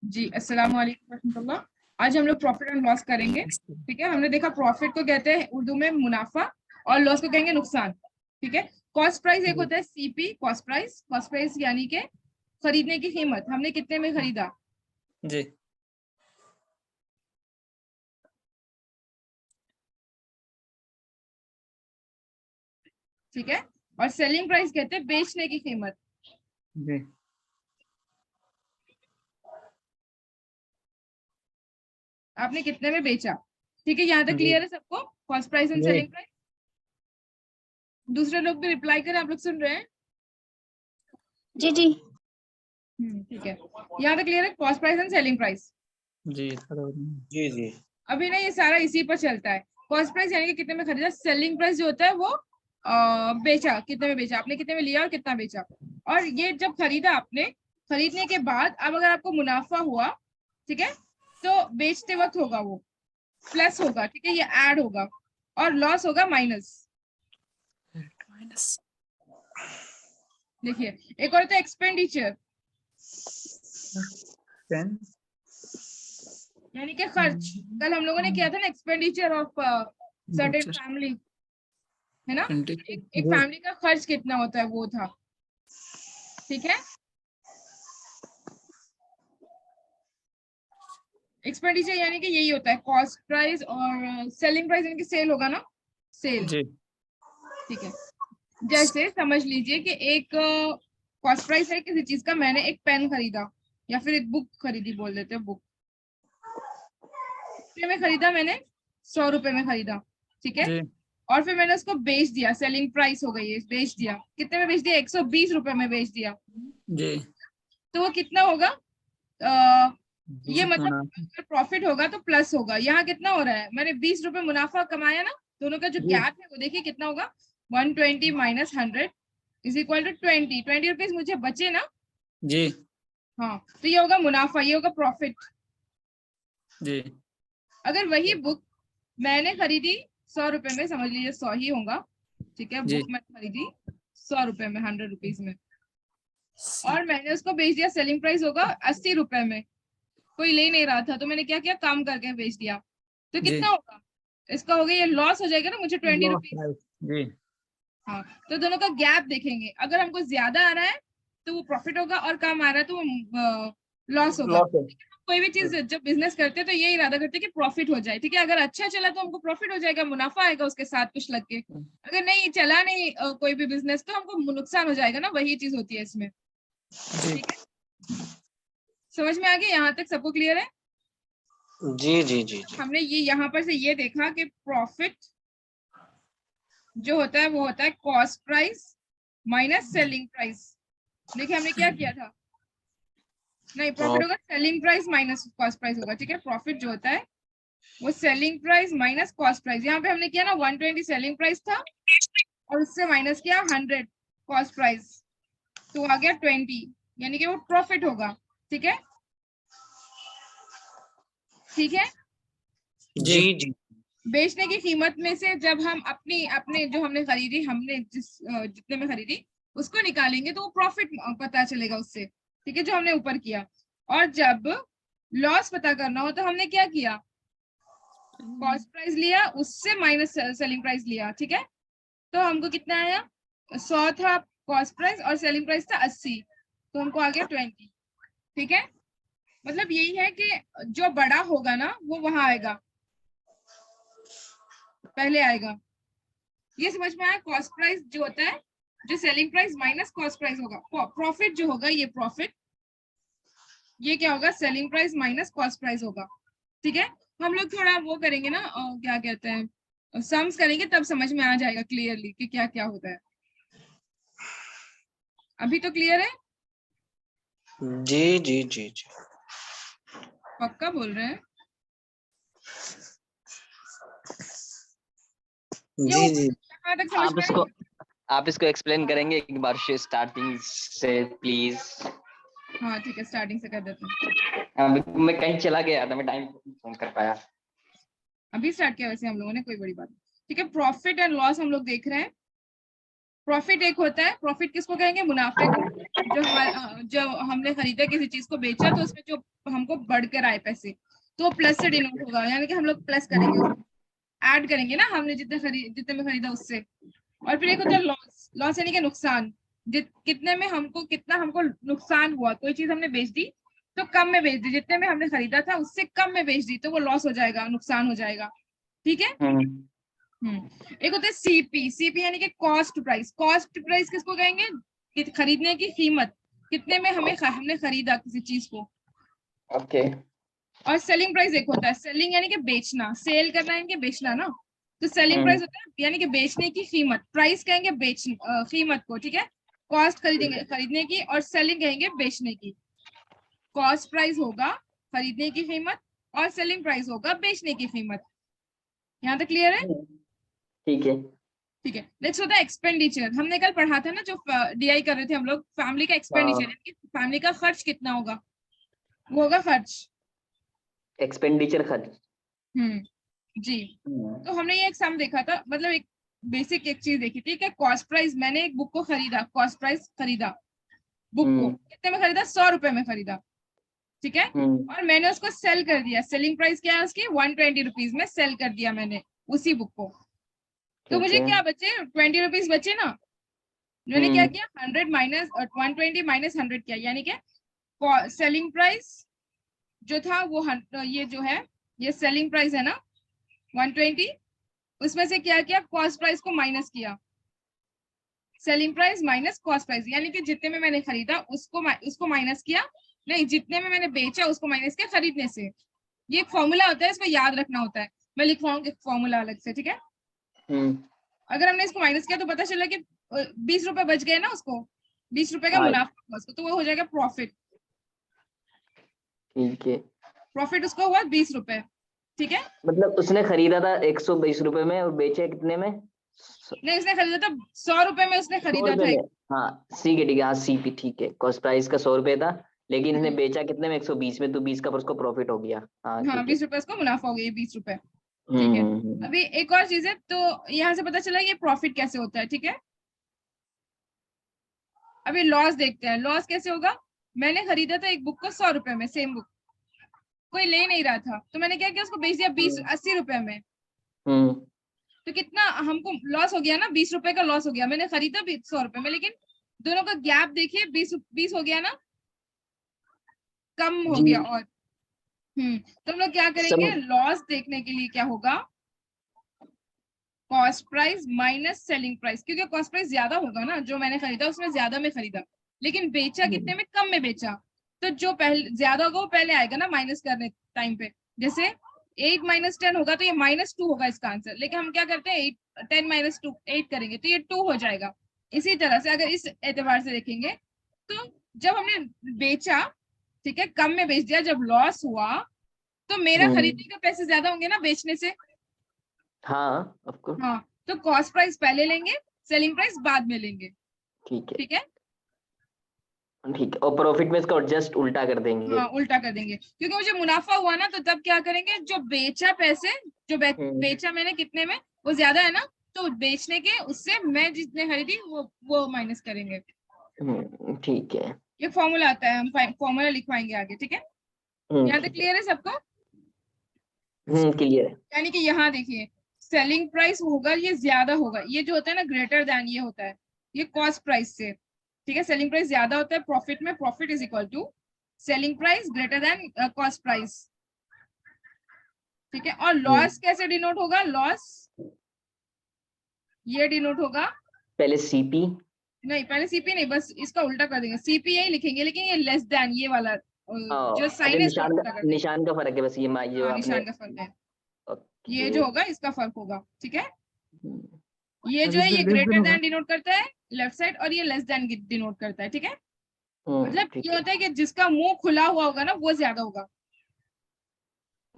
जी, अस्सलाम वालेकुम रहमतुल्लाह। आज हम लोग प्रॉफिट एंड लॉस करेंगे। ठीक है, हमने देखा प्रॉफिट को कहते हैं उर्दू में मुनाफा और लॉस को कहेंगे नुकसान। ठीक है, कॉस्ट प्राइस एक होता है सीपी, कॉस्ट प्राइस यानी कि खरीदने की कीमत, हमने कितने में खरीदा। जी ठीक है, और सेलिंग प्राइस कहते हैं बेचने की कीमत। जी आपने कितने में बेचा। ठीक है, यहाँ तक जी क्लियर है सबको, कॉस्ट प्राइस एंड जी सेलिंग प्राइस। दूसरे लोग भी रिप्लाई करें, आप लोग सुन रहे हैं। जी जी ठीक है, यहाँ तक क्लियर है, cost price and selling price. जी जी जी अभी ना ये सारा इसी पर चलता है। कॉस्ट प्राइस यानी कि कितने में खरीदा, सेलिंग प्राइस जो होता है वो बेचा, कितने में बेचा, आपने कितने में लिया और कितना बेचा। और ये जब खरीदा आपने, खरीदने के बाद अब अगर आपको मुनाफा हुआ, ठीक है, तो बेचते वक्त होगा वो प्लस होगा, ठीक है, ये ऐड होगा, और लॉस होगा माइनस। देखिए, एक और होता है एक्सपेंडिचर, यानी कि खर्च। कल हम लोगों ने किया था ना, एक्सपेंडिचर ऑफ सर्टेन फैमिली, है ना, एक फैमिली का खर्च कितना होता है वो था। ठीक है, एक्सपेंडिचर यानी कि यही होता है, कॉस्ट प्राइस और सेलिंग प्राइस यानी कि सेल होगा ना, सेल। जी ठीक है, जैसे समझ लीजिए कि एक कॉस्ट प्राइस है किसी चीज का, मैंने एक पेन खरीदा या फिर एक बुक खरीदी, बोल देते हैं बुक, कितने में खरीदा मैंने, 100 रुपए में खरीदा। ठीक है, जी और फिर मैंने उसको बेच दिया, सेलिंग प्राइस हो गई है, बेच दिया, कितने में बेच दिया, 120 रुपए में बेच दिया। जी तो वो कितना होगा, ये मतलब अगर प्रॉफिट होगा तो प्लस होगा। यहाँ कितना हो रहा है, मैंने 20 रुपए मुनाफा कमाया ना, दोनों का जो गैप है वो देखिए कितना होगा, 120 minus 100 is equal to 20 rupees मुझे बचे ना। जी हाँ, तो ये होगा मुनाफा, ये होगा प्रॉफिट। जी अगर वही बुक मैंने खरीदी 100 रुपए में, समझ लीजिए 100 ही होगा, ठीक है, जी बुक मैंने खरीदी 100 रुपए में, 100 रुपीज में, और मैंने उसको बेच दिया, सेलिंग प्राइस होगा 80 रुपए में, कोई ले नहीं रहा था, तो मैंने क्या किया, काम करके बेच दिया। तो जी कितना होगा, इसका हो गया, ये लॉस हो जाएगा ना मुझे 20 रुपीज। जी हाँ, तो दोनों का गैप देखेंगे, अगर हमको ज्यादा आ रहा है तो वो प्रॉफिट होगा, और कम आ रहा है तो वो लॉस होगा। कोई भी चीज जब बिजनेस करते हैं तो ये इरादा करते हैं कि प्रॉफिट हो जाए। ठीक है, अगर अच्छा चला तो हमको प्रॉफिट हो जाएगा, मुनाफा आएगा उसके साथ कुछ लग के। अगर नहीं चला, नहीं कोई भी बिजनेस, तो हमको नुकसान हो जाएगा ना, वही चीज होती है इसमें। ठीक है, समझ में आ गया, यहाँ तक सबको क्लियर है। जी जी जी जी हमने ये यहाँ पर से ये देखा कि प्रॉफिट जो होता है वो होता है cost price minus selling price. देखिए हमने क्या किया था, नहीं, प्रॉफिट होगा selling price minus cost price होगा। ठीक है, प्रॉफिट जो होता है वो selling price minus cost price. यहाँ पे हमने किया ना, 120 सेलिंग प्राइस था और उससे माइनस किया 100 कॉस्ट प्राइस, तो आ गया 20, यानी कि वो प्रॉफिट होगा। ठीक है, ठीक है, जी जी बेचने की कीमत में से जब हम अपनी अपने जो हमने खरीदी, हमने जितने में खरीदी उसको निकालेंगे तो वो प्रॉफिट पता चलेगा उससे। ठीक है, जो हमने ऊपर किया। और जब लॉस पता करना हो तो हमने क्या किया, कॉस्ट प्राइस लिया, उससे माइनस सेलिंग प्राइस लिया। ठीक है, तो हमको कितना आया, 100 था कॉस्ट प्राइस और सेलिंग प्राइस था 80, तो हमको आ गया 20। ठीक है, मतलब यही है कि जो बड़ा होगा ना वो वहां आएगा, पहले आएगा। ये समझ में आया, कॉस्ट प्राइस जो होता है, जो selling price minus cost price होगा, प्रॉफिट जो होगा ये प्रॉफिट, ये क्या होगा, selling price minus cost price होगा। ठीक है, हम लोग थोड़ा वो करेंगे ना, क्या कहते हैं, सम्स करेंगे, तब समझ में आ जाएगा क्लियरली कि क्या क्या होता है। अभी तो क्लियर है, जी जी जी जी पक्का बोल रहे हैं। जी जी यहाँ तक समझ में आया? आप इसको एक्सप्लेन करेंगे एक बार से स्टार्टिंग से प्लीज। हाँ ठीक है, स्टार्टिंग से कर देते हैं। मैं कहीं चला गया था, मैं टाइम फोन कर पाया। अभी स्टार्ट किया वैसे हम लोगों ने, कोई बड़ी बात नहीं। ठीक है, प्रॉफिट एंड लॉस हम लोग देख रहे हैं। प्रॉफिट एक होता है, प्रॉफिट किसको कहेंगे, मुनाफे को, जो हमने खरीदा किसी चीज को बेचा तो उसमें जो हमको बढ़कर आए पैसे तो प्लस से डिनोट होगा, यानी कि हम लोग प्लस करेंगे, ऐड करेंगे ना हमने जितने में खरीदा उससे। और फिर एक होता है लॉस, लॉस यानी कि नुकसान, कितने में हमको नुकसान हुआ, कोई चीज हमने बेच दी तो कम में बेच दी, जितने में हमने खरीदा था उससे कम में बेच दी तो वो लॉस हो जाएगा, नुकसान हो जाएगा, ठीक है। एक होता है सीपी, सीपी यानी कि कॉस्ट प्राइस, कॉस्ट प्राइस किसको कहेंगे, खरीदने की कीमत, कितने में हमने खरीदा किसी चीज को, ओके। और सेलिंग प्राइस एक होता है, सेलिंग यानी कि बेचना, सेल करना यानी कि बेचना ना, तो सेलिंग प्राइस होता है यानी कि बेचने की कीमत, प्राइस कहेंगे कीमत को, ठीक है। कॉस्ट खरीदने की, और सेलिंग कहेंगे बेचने की। कॉस्ट प्राइस होगा खरीदने की कीमत और सेलिंग प्राइस होगा बेचने की कीमत। यहाँ तक क्लियर है? ठीक है। ठीक है, नेक्स्ट होता है एक्सपेंडिचर। हमने कल पढ़ा था ना, जो डीआई कर रहे थे हम लोग, फैमिली का एक्सपेंडिचर, फैमिली का खर्च कितना होगा, वो होगा खर्च, एक्सपेंडिचर खर्च। जी। तो हमने ये एक सम देखा था, मतलब एक बेसिक एक चीज देखी थी कि कॉस्ट प्राइस, मैंने एक बुक को खरीदा, कॉस्ट प्राइस खरीदा बुक को, कितने में खरीदा, 100 रुपए में खरीदा, ठीक है। और मैंने उसको सेल कर दिया, सेलिंग प्राइस क्या है उसकी, 120 रुपीज में सेल कर दिया मैंने उसी बुक को, तो मुझे क्या बचे, 20 रुपीज बचे ना। मैंने क्या किया, 100 माइनस 120 माइनस 100 किया, यानी कि सेलिंग प्राइस जो था वो ये जो है ये सेलिंग प्राइस है ना 120, उसमें से क्या किया, कॉस्ट प्राइस को माइनस किया, selling price minus cost price, यानी कि जितने में मैंने खरीदा उसको माइनस किया, नहीं जितने में मैंने बेचा उसको माइनस किया खरीदने से। ये एक फॉर्मूला होता है, इसको याद रखना होता है, मैं लिखवाऊंगी फॉर्मूला अलग से, ठीक है। अगर हमने इसको माइनस किया तो पता चला कि 20 रुपए बच गए ना, उसको 20 रुपए का मुनाफा हुआ उसको, तो वो हो जाएगा प्रॉफिट, ठीक है। प्रॉफिट उसको हुआ 20 रुपए, ठीक है। मतलब उसने खरीदा था 120 रुपए में और बेचा कितने में, नहीं उसने खरीदा था 100 रुपए में, उसने खरीदा था। हाँ ठीक है, हाँ सीपी, ठीक है। कॉस्ट प्राइस का 100 रुपए था, लेकिन इसने बेचा कितने में, 120 में, तो 20 का उसको प्रॉफिट हो गया। हाँ 20 रुपए उसको मुनाफा हो गया, 20 रुपए, ठीक है। अभी एक और चीज है, तो यहाँ से पता चला ये प्रॉफिट कैसे होता है, ठीक है। अभी लॉस देखते हैं, लॉस कैसे होगा, मैंने खरीदा था एक बुक को 100 रुपए में, सेम बुक कोई ले नहीं रहा था, तो मैंने क्या किया, उसको बेच दिया 80 रुपए में, तो कितना हमको लॉस हो गया ना, 20 रुपए का लॉस हो गया। मैंने खरीदा 100 रुपए में, लेकिन दोनों का गैप देखिए 20 हो गया ना, कम हो गया। और तो हम लोग क्या करेंगे, लॉस देखने के लिए क्या होगा, cost price minus selling price, क्योंकि कॉस्ट प्राइस ज्यादा होगा ना, जो मैंने खरीदा उसमें ज्यादा में खरीदा, लेकिन बेचा कितने में, कम में बेचा, तो जो पहले ज्यादा होगा वो पहले आएगा ना माइनस करने टाइम पे। जैसे 8 माइनस 10 होगा तो ये -2 होगा इसका आंसर, लेकिन हम क्या करते हैं 10 माइनस 2 8 करेंगे तो ये 2 हो जाएगा। इसी तरह से अगर इस एतबार से देखेंगे तो जब हमने बेचा, ठीक है, कम में बेच दिया, जब लॉस हुआ तो मेरा खरीदने के पैसे ज्यादा होंगे ना बेचने से। हाँ ऑफकोर्स। हाँ, तो कॉस्ट प्राइस पहले लेंगे, सेलिंग प्राइस बाद में लेंगे, ठीक है, ठीक है। ठीक है, और प्रॉफिट में इसका जस्ट उल्टा कर देंगे। हाँ उल्टा कर देंगे, क्योंकि मुझे मुनाफा हुआ ना, तो तब क्या करेंगे, जो बेचा पैसे, जो बेचा मैंने कितने में वो ज्यादा है ना, तो बेचने के उससे मैं जितने खरीदी वो माइनस करेंगे। ठीक है, ये फॉर्मूला आता है, हम फॉर्मूला लिखवाएंगे आगे, ठीक है। यहाँ तक क्लियर है सबको? क्लियर है। यानी कि यहाँ देखिए सेलिंग प्राइस होगा, ये ज्यादा होगा, ये जो होता है ना ग्रेटर देन, ये होता है ये कॉस्ट प्राइस से, ठीक है। सेलिंग प्राइस ज्यादा होता है प्रॉफिट में, profit is equal to selling price greater than cost price, ठीक है। और लॉस कैसे डिनोट होगा, लॉस ये डिनोट होगा, पहले सीपी, नहीं पहले सीपी नहीं, बस इसका उल्टा कर देंगे, सीपी यही लिखेंगे, लेकिन ये लेस देन, ये वाला जो साइन है इसका उल्टा कर देंगे। निशान का फर्क है बस, ये हाँ, निशान का फर्क है, ये जो होगा इसका फर्क होगा, ठीक है। ये जो है ये ग्रेटर देन डिनोट करता है लेफ्ट साइड, और ये लेस देन डिनोट करता है, ठीक है। मतलब ये होता है कि जिसका मुंह खुला हुआ होगा ना वो ज्यादा होगा,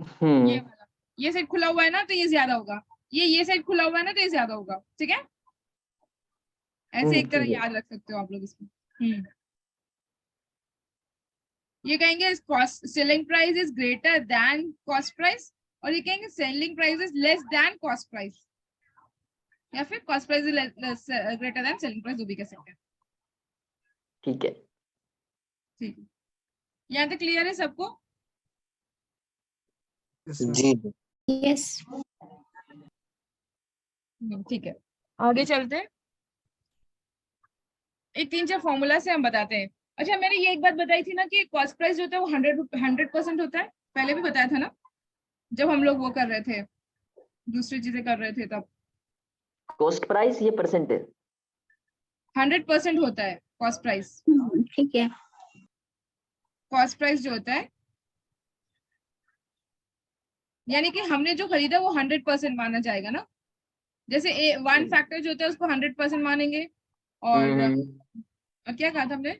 ये वाला, ये साइड खुला हुआ है ना तो ये ज्यादा होगा, ये साइड खुला हुआ है ना तो ये ज्यादा होगा, ठीक है। ऐसे एक तरह याद रख सकते हो आप लोग इसको। ये कहेंगे selling price is greater than cost price, और ये कहेंगे selling price is less than cost price, या फिर cost price is greater than selling price, जो भी कह सकते हैं, ठीक है। ठीक है, यहाँ तक क्लियर है सबको? जी जी यस। ठीक है, आगे चलते हैं। एक 3-4 फॉर्मूला से हम बताते हैं। अच्छा, मैंने ये एक बात बताई थी ना कि कॉस्ट प्राइस जो होता है वो 100% होता है, पहले भी बताया था ना जब हम लोग वो कर रहे थे, दूसरी चीजें कर रहे थे तब। कॉस्ट प्राइस ये परसेंटेज 100% होता है कॉस्ट प्राइस। ठीक है। कॉस्ट प्राइस जो होता है यानी कि हमने जो खरीदा वो 100% माना जाएगा ना। जैसे वन फैक्टर जो होता है उसको 100% मानेंगे, और क्या कहा था हमने,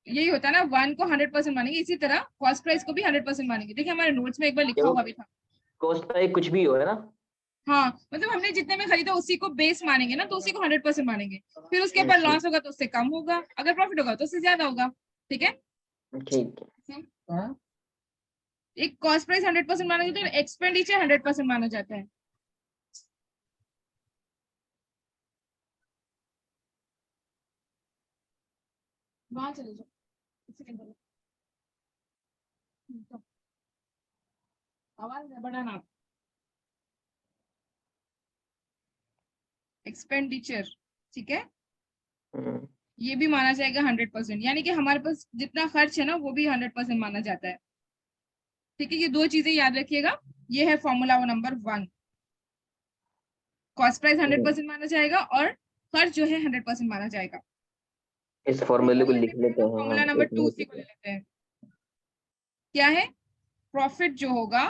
यही होता है ना, 1 को 100% मानेंगे, इसी तरह कॉस्ट प्राइस को भी 100% मानेंगे। देखिए हमारे नोट्स में एक बार लिखा हुआ भी था। कॉस्ट प्राइस कुछ भी हो, है ना? हाँ, मतलब हमने जितने में खरीदा उसी को बेस मानेंगे ना, तो उसी को 100% मानेंगे। फिर उसके ऊपर लॉस होगा तो उससे कम होगा, अगर प्रॉफिट होगा तो उससे ज्यादा होगा। ठीक है, ठीक है। एक कॉस्ट प्राइस 100% माना जाता है, एक्सपेंडिचर 100% माना जाता है। वहां चले जाओ, इसी के अंदर। आवाज बढ़ाना। एक्सपेंडिचर, ठीक है, ये भी माना जाएगा 100%, यानी कि हमारे पास जितना खर्च है ना वो भी 100% माना जाता है। ठीक है, ये दो चीजें याद रखिएगा। ये है फॉर्मूला नंबर 1, कॉस्ट प्राइस 100% माना जाएगा और खर्च जो है 100% माना जाएगा। इस फॉर्मूले को लिख लेते हैं। फॉर्मूला नंबर 2 उसी को ले लेते हैं। क्या है? प्रॉफिट जो होगा,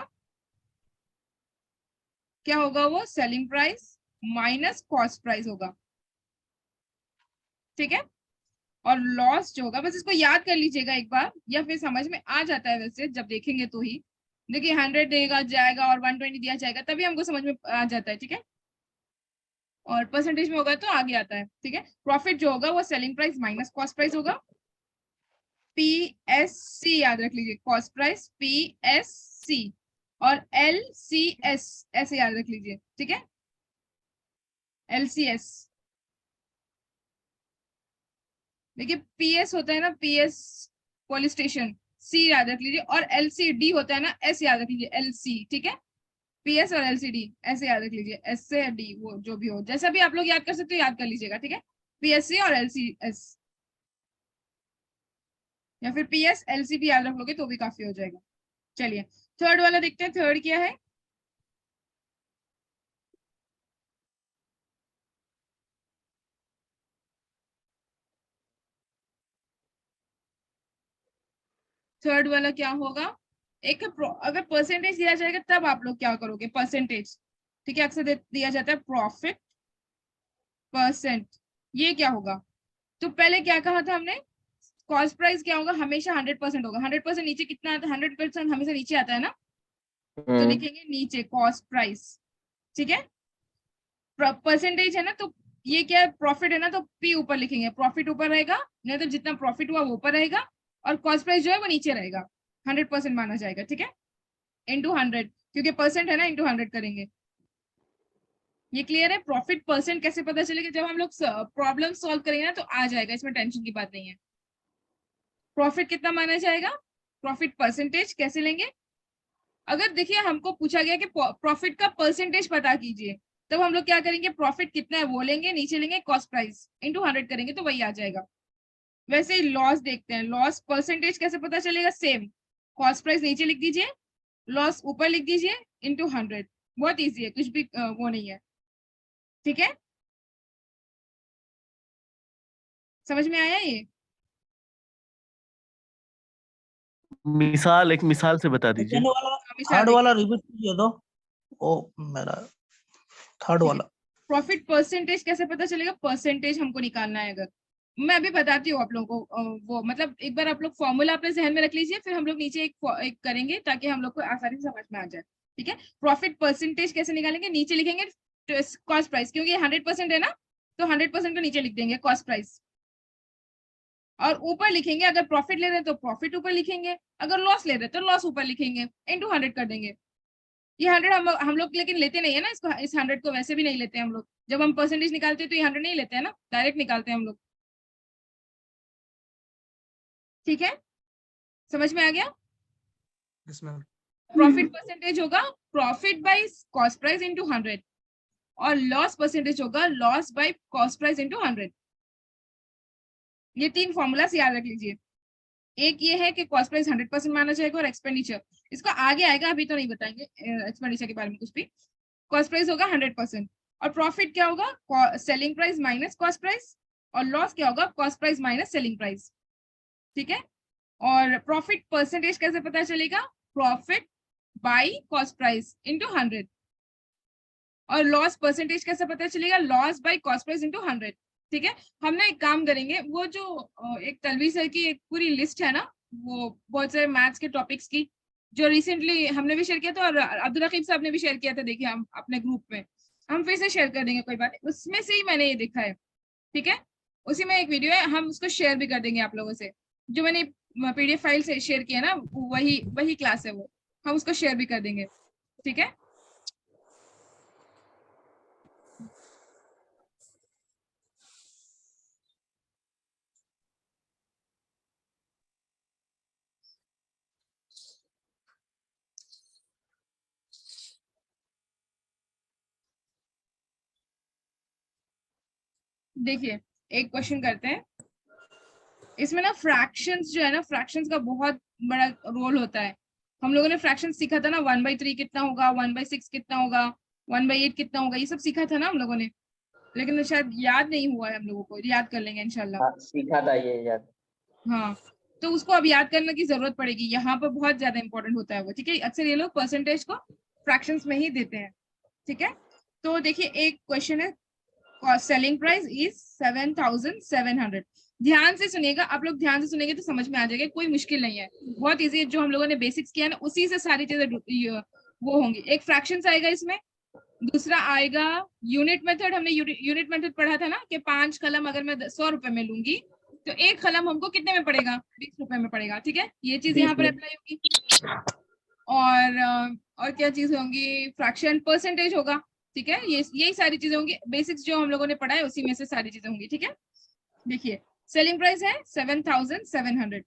क्या होगा वो, selling price minus cost price होगा। ठीक है, और लॉस जो होगा, बस इसको याद कर लीजिएगा एक बार, या फिर समझ में आ जाता है वैसे जब देखेंगे तो ही। देखिए 100 देगा जाएगा और 120 दिया जाएगा तभी हमको समझ में आ जाता है। ठीक है, और परसेंटेज में होगा तो आगे आता है। ठीक है, प्रॉफिट जो होगा वो selling price minus cost price होगा। PSC याद रख लीजिए, कॉस्ट प्राइस PSC, और LCS ऐसे याद रख लीजिए। ठीक है, LCS, देखिए PS होता है ना, PS पुलिस स्टेशन, C याद रख लीजिए, और LCD होता है ना, S याद रख लीजिए, LC। ठीक है, PS और LCD ऐसे याद रख लीजिए, S से D, वो जो भी हो, जैसा भी आप लोग याद कर सकते हो याद कर लीजिएगा। ठीक है, PSC और LCS, या फिर PS LC भी याद रख लोगे तो भी काफी हो जाएगा। चलिए थर्ड वाला देखते हैं, थर्ड क्या है। थर्ड वाला क्या होगा, एक अगर परसेंटेज दिया जाएगा तब आप लोग क्या करोगे, परसेंटेज। ठीक है, अक्सर दिया जाता है प्रॉफिट परसेंट, ये क्या होगा। तो पहले क्या कहा था हमने, कॉस्ट प्राइस क्या होगा, हमेशा 100% होगा। 100% नीचे कितना आता है, 100% हमेशा नीचे आता है ना, तो लिखेंगे नीचे कॉस्ट प्राइस। ठीक है, परसेंटेज है ना, तो ये क्या है, प्रॉफिट है ना, तो P ऊपर लिखेंगे, प्रॉफिट ऊपर रहेगा, नहीं तो जितना प्रॉफिट हुआ वो ऊपर रहेगा, और कॉस्ट प्राइस जो है वो नीचे रहेगा, 100% माना जाएगा। ठीक है, इंटू 100, क्योंकि परसेंट है ना, इंटू 100 करेंगे। ये क्लियर है? प्रॉफिट परसेंट कैसे पता चलेगा, जब हम लोग प्रॉब्लम सॉल्व करेंगे ना तो आ जाएगा, इसमें टेंशन की बात नहीं है। प्रॉफिट कितना माना जाएगा, प्रॉफिट परसेंटेज कैसे लेंगे, अगर देखिए हमको पूछा गया कि प्रॉफिट का परसेंटेज पता कीजिए, तब हम लोग क्या करेंगे, प्रॉफिट कितना है वो लेंगे, नीचे लेंगे कॉस्ट प्राइस, इंटू 100 करेंगे तो वही आ जाएगा। वैसे ही लॉस देखते हैं, लॉस परसेंटेज कैसे पता चलेगा, सेम, कॉस्ट प्राइस नीचे लिख दीजिए, लॉस ऊपर लिख दीजिए, इंटू 100। बहुत ईजी है, कुछ भी वो नहीं है। ठीक है, समझ में आया ये? एक मिसाल से बता दीजिए। थर्ड वाला रिपीट कीजिए तो। ओ मेरा थर्ड वाला प्रॉफिट परसेंटेज कैसे पता चलेगा, परसेंटेज हमको निकालना है। अगर मैं अभी बताती हूँ आप लोगों को, वो मतलब एक बार आप लोग फॉर्मूला अपने जहन में रख लीजिए, फिर हम लोग नीचे एक करेंगे ताकि हम लोग को आसानी से समझ में आ जाए। ठीक है, प्रॉफिट परसेंटेज कैसे निकालेंगे, नीचे लिखेंगे कॉस्ट प्राइस, क्योंकि 100% है ना, तो 100% को नीचे लिख देंगे कॉस्ट प्राइस, और ऊपर लिखेंगे, अगर प्रॉफिट ले रहे हैं तो प्रॉफिट ऊपर लिखेंगे, अगर लॉस ले रहे हैं तो लॉस ऊपर लिखेंगे, इंटू 100 कर देंगे। ये 100 हम लोग लेकिन लेते नहीं है ना इसको, इस 100 को वैसे भी नहीं लेते हम लोग, जब हम परसेंटेज निकालते हैं तो ये 100 नहीं लेते हैं ना, डायरेक्ट निकालते हैं हम लोग। ठीक है, समझ में आ गया? Yes ma'am. प्रॉफिट परसेंटेज होगा profit by cost price into 100 और लॉस परसेंटेज होगा loss by cost price into 100। ये 3 फॉर्मूलास याद रख लीजिए। एक ये है कि कॉस्ट प्राइस 100% माना जाएगा और एक्सपेंडिचर इसको आगे आएगा, अभी तो नहीं बताएंगे एक्सपेंडिचर के बारे में कुछ भी। कॉस्ट प्राइस होगा 100% और प्रॉफिट क्या होगा selling price minus cost price और लॉस क्या होगा cost price minus selling price. ठीक है, और प्रॉफिट परसेंटेज कैसे पता चलेगा? Profit by cost price into 100 और लॉस परसेंटेज कैसे पता चलेगा? Loss by cost price into 100। ठीक है, हम ना एक काम करेंगे, वो जो एक तलवी सर की एक पूरी लिस्ट है ना, वो बहुत सारे मैथ्स के टॉपिक्स की जो रिसेंटली हमने भी शेयर किया था और अब्दुल रकीब साहब ने भी शेयर किया था, देखिए हम अपने ग्रुप में, हम फिर से शेयर कर देंगे, कोई बात नहीं, उसमें से ही मैंने ये देखा है। ठीक है, उसी में एक वीडियो है, हम उसको शेयर भी कर देंगे आप लोगों से। जो मैंने पीडीएफ फाइल से शेयर किया ना, वही क्लास है वो, हम उसको शेयर भी कर देंगे। ठीक है, देखिए एक क्वेश्चन करते हैं। इसमें ना फ्रैक्शंस जो है ना, फ्रैक्शंस का बहुत बड़ा रोल होता है। हम लोगों ने फ्रैक्शंस सीखा था ना, 1/3 कितना होगा, 1/6 कितना होगा, 1/8 कितना होगा, ये सब सीखा था ना हम लोगों ने, लेकिन शायद याद नहीं हुआ है हम लोगों को, याद कर लेंगे इंशाल्लाह। हाँ, सीखा था ये याद। हाँ, तो उसको अब याद करने की जरूरत पड़ेगी, यहाँ पर बहुत ज्यादा इंपॉर्टेंट होता है वो। ठीक है, अक्सर ये लोग परसेंटेज को फ्रैक्शंस में ही देते हैं। ठीक है, तो देखिए एक क्वेश्चन है, सेलिंग प्राइस इज 7,700। ध्यान से सुनिएगा, आप लोग ध्यान से सुनेंगे तो समझ में आ जाएगा, कोई मुश्किल नहीं है, बहुत इजी है। जो हम लोगों ने बेसिक्स किया ना, उसी से सारी चीजें वो होंगी। एक फ्रैक्शंस आएगा इसमें, दूसरा आएगा यूनिट मेथड। हमने यूनिट मेथड पढ़ा था ना कि 5 कलम अगर मैं 100 रुपए में लूंगी तो एक कलम हमको कितने में पड़ेगा? 20 रुपए में पड़ेगा। ठीक है, ये चीज यहाँ पर अप्लाई होगी। और क्या चीज होंगी? फ्रैक्शन परसेंटेज होगा। ठीक है, ये यही सारी चीजें होंगी, बेसिक्स जो हम लोगों ने पढ़ा है उसी में से सारी चीजें होंगी। ठीक है, देखिए सेलिंग प्राइस है 7,700।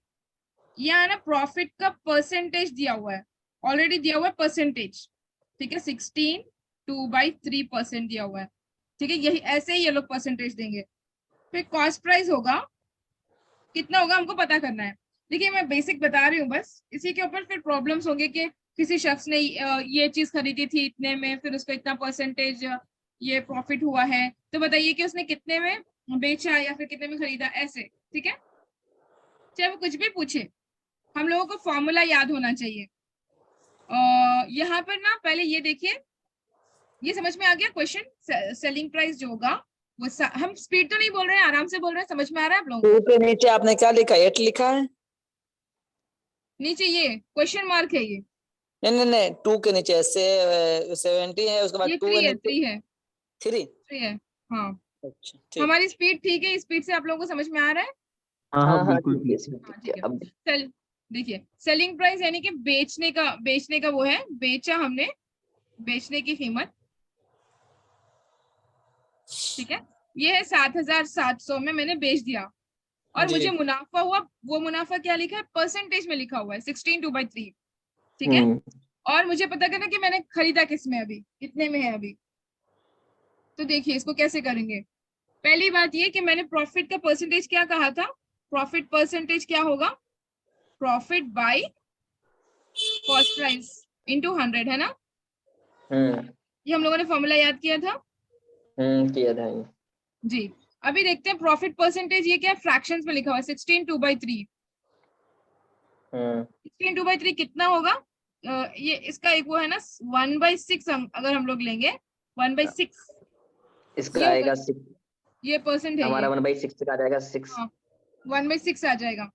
यहाँ ना प्रॉफिट का परसेंटेज दिया हुआ है, ऑलरेडी दिया हुआ है परसेंटेज। ठीक है, 16/3% दिया हुआ है। ठीक है, यही ऐसे ही ये लोग परसेंटेज देंगे। फिर कॉस्ट प्राइस होगा, कितना होगा हमको पता करना है। देखिए मैं बेसिक बता रही हूँ बस, इसी के ऊपर फिर प्रॉब्लम्स होंगे कि किसी शख्स ने ये चीज खरीदी थी इतने में, फिर उसको इतना परसेंटेज ये प्रॉफिट हुआ है, तो बताइए कि उसने कितने में बेचा या फिर कितने में खरीदा, ऐसे। ठीक है, चाहे वो कुछ भी पूछे, हम लोगों को फॉर्मूला याद होना चाहिए। यहाँ पर ना पहले ये देखिए, ये समझ में आ गया क्वेश्चन? सेलिंग प्राइस जो होगा वो हम स्पीड तो नहीं बोल रहे हैं, आराम से बोल रहे हैं, समझ में आ रहा है आप लोगों को? 2 के नीचे आपने क्या लिखा है? 8 लिखा है? नीचे ये क्वेश्चन मार्क है, ये नहीं 2 के नीचे 70 है, उसके बाद ये 2 3 है, नीचे 3 है, 3। 3 है। हाँ, अच्छा ठीक। हमारी स्पीड ठीक है, स्पीड से आप लोगों को समझ में आ रहा है? हाँ बिल्कुल हाँ ठीक है। अब चल देखिए, सेलिंग प्राइस यानी कि बेचने का वो है, बेचा हमने, बेचने की कीमत। ठीक है, ये है 7,700 में मैंने बेच दिया और जी। मुझे मुनाफा हुआ। वो मुनाफा क्या लिखा है? परसेंटेज में लिखा हुआ है 16/3। ठीक है, और मुझे पता करना कि मैंने खरीदा किस में, अभी कितने में है अभी। तो देखिए इसको कैसे करेंगे। पहली बात ये कि मैंने प्रॉफिट का परसेंटेज क्या कहा था? प्रॉफिट परसेंटेज क्या होगा? Profit by cost price into 100, है ना? ये हम लोगों ने फॉर्मूला याद किया था। किया था ये। जी, अभी देखते हैं प्रॉफिट परसेंटेज, ये क्या फ्रैक्शंस में लिखा हुआ है 16/3। 16/3 कितना होगा? ये इसका एक वो है ना 1/6, अगर हम लोग लेंगे 1/6 इसका ये आएगा ये परसेंट है, हमारा ये 1/6 का आ जाएगा 6। हाँ 1/6 आ जाएगा।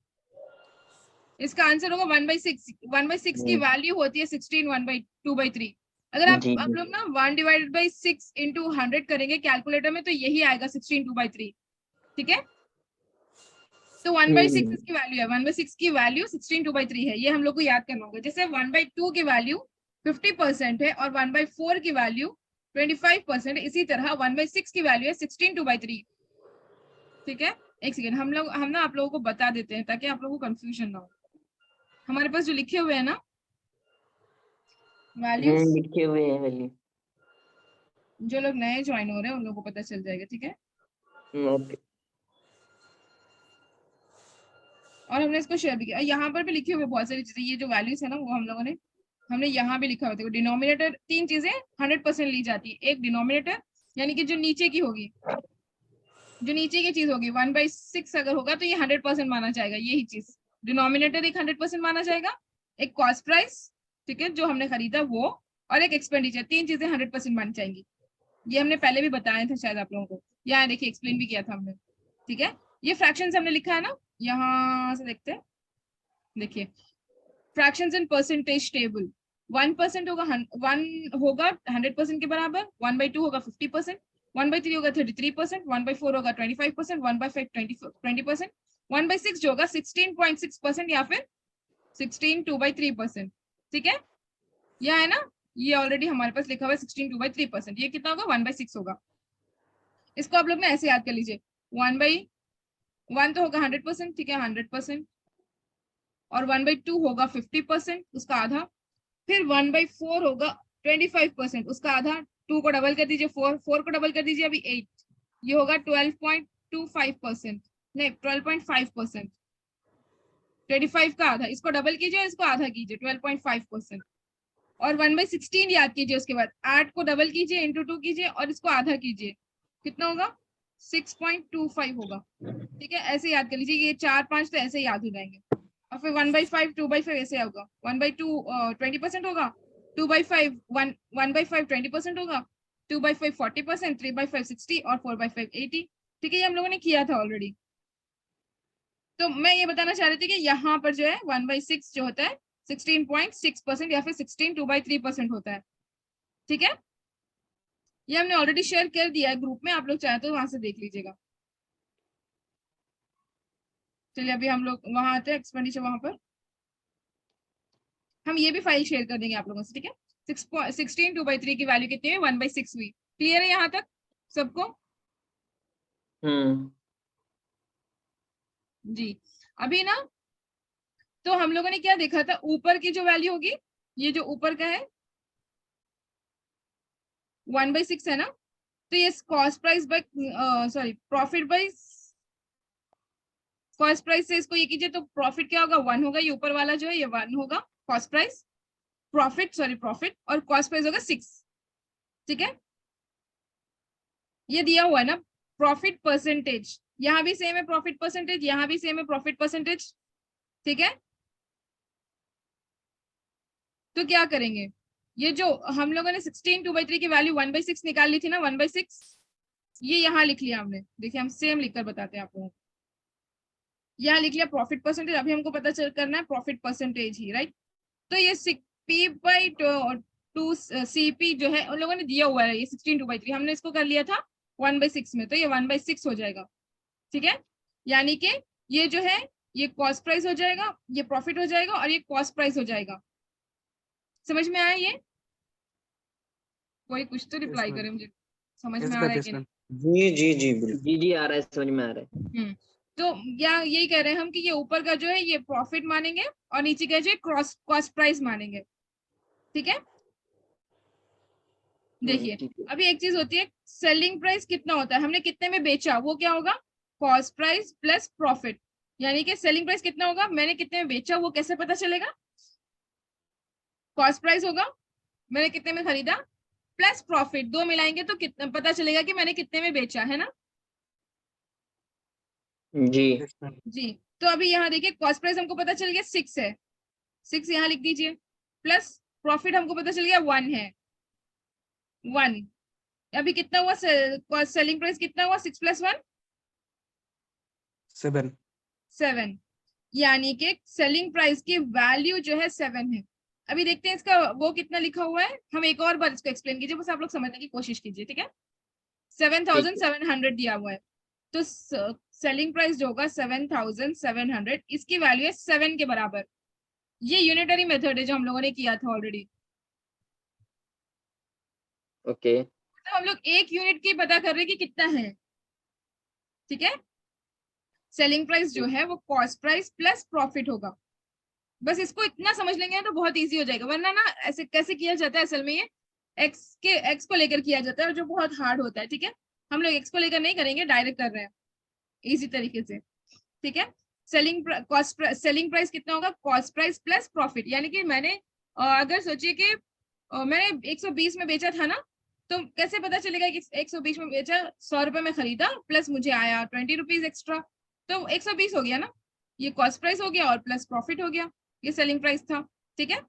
इसका आंसर होगा 1/6। 1/6 की वैल्यू होती है 16 1/2/3। अगर आप जी लोग ना 1/6 into 100 करेंगे कैलकुलेटर में तो यही आएगा 16/2/3। ठीक है, तो 1/6 इसकी वैल्यू है, 1/6 की वैल्यू 16/2/3 है, ये हम लोग को याद करना होगा। जैसे 1/2 की वैल्यू 50% है और 1/4 की वैल्यू 25%, इसी तरह 1/6 की वैल्यू है 16/2/3। ठीक है, एक सेकेंड, हम ना आप लोगों को बता देते हैं ताकि आप लोगों को कंफ्यूजन ना हो। हमारे पास जो लिखे हुए हैं ना वैल्यूज, लिखे हुए हैं वैल्यू। जो लोग नए ज्वाइन हो रहे हैं उन लोगों को पता चल जाएगा, ठीक है। ओके। और हमने इसको शेयर भी किया, यहाँ पर भी लिखे हुए बहुत सारी चीजें, ये जो वैल्यूज है ना वो हम लोगों ने, हमने यहाँ भी लिखा हुआ था। डिनोमिनेटर 3 चीजें 100% ली जाती है। एक डिनोमिनेटर यानी कि जो नीचे की होगी, जो नीचे की चीज होगी 1/6 अगर होगा तो ये 100% माना जाएगा, यही चीज डिनोमिनेटर एक 100% माना जाएगा। एक कॉस्ट प्राइस, ठीक है, जो हमने खरीदा वो, और एक एक्सपेंडिचर, 3 चीजें 100% मानी जाएंगी। ये हमने पहले भी बताया था शायद आप लोगों को, यहाँ देखिए एक्सप्लेन भी किया था हमने, ठीक है। ये फ्रैक्शंस हमने लिखा है ना, यहाँ से देखते हैं, देखिए फ्रैक्शंस इन परसेंटेज टेबल। 1% होगा 1 होगा 100% के बराबर, 1/2 होगा 50%, 1/3 होगा 33%, 1/4 होगा 25%, 1/5 20%, 1/6 जो होगा 16.6% या फिर 16 2/3%, ठीक है। यह है ना, ये ऑलरेडी हमारे पास लिखा हुआ है 16 2/3%। ये कितना होगा 1/6 होगा। इसको आप लोग ना ऐसे याद कर लीजिए, 1/1 तो होगा 100%, ठीक है 100%, और 1/2 होगा 50% उसका आधा, फिर 1/4 होगा 25% उसका आधा। 2 को डबल कर दीजिए, 4 को डबल कर दीजिए अभी 8, ये होगा 12.25%, नहीं 12.5%, 25 का आधा, इसको डबल कीजिए इसको आधा कीजिए 12.5%। और 1/16 याद कीजिए, उसके बाद 8 को डबल कीजिए इंटू 2 कीजिए और इसको आधा कीजिए, कितना होगा 6.25 होगा, ठीक है। ऐसे याद कर लीजिए, ये 4 5 तो ऐसे याद हो जाएंगे। और फिर 1/5 2/5 ऐसे होगा, 1/2 20% होगा, 2/5 1/5 20% होगा, 2/5 40%, 3/5 60 और 4/5 80, ठीक है। ये हम लोगों ने किया था ऑलरेडी। तो मैं ये बताना चाह रही थी कि यहाँ पर जो है 1/6 जो होता है 16.6% या फिर 16 2/3% होता है, ठीक है। ये हमने ऑलरेडी शेयर कर दिया है ग्रुप में, आप लोग चाहे तो वहां से देख लीजिएगा। चलिए अभी हम लोग वहां आते हैं एक्सपेंडिचर, वहां पर हम ये भी फाइल शेयर कर देंगे आप लोगों से, ठीक है। 16 2/3 की वैल्यू कितनी है 1/6 हुई। क्लियर है यहाँ तक सबको? जी। अभी ना तो हम लोगों ने क्या देखा था, ऊपर की जो वैल्यू होगी, ये जो ऊपर का है 1/6 है ना, तो ये cost price by sorry profit by cost price से इसको ये कीजिए तो प्रॉफिट क्या होगा 1 होगा, ये ऊपर वाला जो है ये 1 होगा कॉस्ट प्राइस, प्रॉफिट और कॉस्ट प्राइस होगा 6, ठीक है। ये दिया हुआ है ना प्रॉफिट परसेंटेज, यहाँ भी सेम है प्रॉफिट परसेंटेज, यहाँ भी सेम है प्रॉफिट परसेंटेज, ठीक है। तो क्या करेंगे, ये जो हम लोगों ने 16 2/3 की वैल्यू 1/6 निकाल ली थी ना 1/6, ये यहाँ लिख लिया हमने, देखिए हम सेम लिखकर बताते हैं आप लोगों को। यहाँ लिख लिया प्रॉफिट परसेंटेज, अभी हमको पता चल करना है प्रॉफिट परसेंटेज ही, राइट। तो ये P/2 CP जो है उन लोगों ने दिया हुआ है, ये 16 2/3 हमने इसको कर लिया था 1/6 में, तो ये 1/6 हो जाएगा, ठीक है। यानी कि ये जो है ये कॉस्ट प्राइस हो जाएगा, ये प्रॉफिट हो जाएगा और ये कॉस्ट प्राइस हो जाएगा। समझ में आया ये? कोई कुछ तो रिप्लाई करे मुझे, समझ में आ रहा है कि नहीं? जी बिल्कुल। जी आ रहा है, समझ में आ रहा है। तो या यही कह रहे हैं हम कि ये ऊपर का जो है ये प्रॉफिट मानेंगे और नीचे का जो है कॉस्ट प्राइस मानेंगे, ठीक है। देखिए ठीक है। अभी एक चीज होती है, सेलिंग प्राइस कितना होता है, हमने कितने में बेचा वो क्या होगा कॉस्ट प्राइस प्लस प्रॉफिट, यानी कि सेलिंग प्राइस कितना होगा मैंने कितने में बेचा वो कैसे पता चलेगा, कॉस्ट प्राइस होगा मैंने कितने में खरीदा प्लस प्रॉफिट, दो मिलाएंगे तो कितना पता चलेगा कि मैंने कितने में बेचा, है ना। जी जी तो अभी यहाँ देखिए कॉस्ट प्राइस हमको पता चल गया 6 है, 6 यहाँ लिख दीजिए, प्लस प्रॉफिट हमको पता चल गया 1 है, 1 अभी कितना हुआ सेलिंग प्राइस कितना हुआ 6 + 1 7, यानी कि सेलिंग प्राइस की वैल्यू जो है 7 है। अभी देखते हैं इसका वो कितना लिखा हुआ है, हम एक और बार इसको एक्सप्लेन कीजिए, बस आप लोग समझने की कोशिश कीजिए, ठीक है। 7700 दिया हुआ है, तो सेलिंग प्राइस जो होगा 7700, इसकी वैल्यू है 7 के बराबर। ये यूनिटरी मेथड है जो हम लोगों ने किया था ऑलरेडी। ओके। तो हम लोग एक यूनिट की पता कर रहे हैं कि कितना है, ठीक है। सेलिंग प्राइस जो है वो कॉस्ट प्राइस प्लस प्रॉफिट होगा। बस इसको इतना समझ लेंगे तो बहुत इजी हो जाएगा, वरना ना ऐसे कैसे किया जाता है असल में, ये एक्स को लेकर किया जाता है और जो बहुत हार्ड होता है। ठीक है, हम लोग एक्स को लेकर नहीं करेंगे, डायरेक्ट कर रहे हैं इजी तरीके से। ठीक है, सेलिंग प्राइस कितना होगा, कॉस्ट प्राइस प्लस प्रॉफिट। यानी कि मैंने अगर सोचिए कि मैंने 120 में बेचा था ना, तो कैसे पता चलेगा कि 120 में बेचा, 100 रुपए में खरीदा प्लस मुझे आया 20 रुपीज एक्स्ट्रा, तो 120 हो गया ना, ये कॉस्ट प्राइस हो गया और प्लस प्रॉफिट हो गया, ये सेलिंग प्राइस था। ठीक है,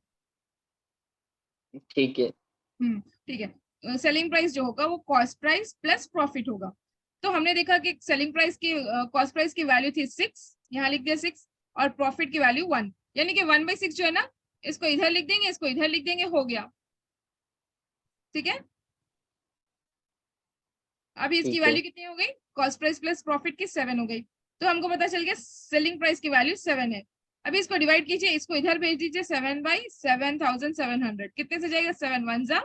ठीक है। ठीक है, सेलिंग प्राइस जो होगा वो कॉस्ट प्राइस प्लस प्रॉफिट होगा। तो हमने देखा कि सेलिंग प्राइस की कॉस्ट प्राइस की वैल्यू थी 6, यहाँ लिख दिया 6, और प्रॉफिट की वैल्यू 1, यानी कि 1/6 जो है ना, इसको इधर लिख देंगे, इसको इधर लिख देंगे, हो गया। ठीक है, अभी इसकी ठीक है। वैल्यू कितनी हो गई, कॉस्ट प्राइस प्लस प्रॉफिट की 7 हो गई। तो हमको पता चल गया सेलिंग प्राइस की वैल्यू 7 है। अभी इसको डिवाइड कीजिए, इसको इधर भेज दीजिए, 7/7700 कितने से जाएगा, 7 1 जा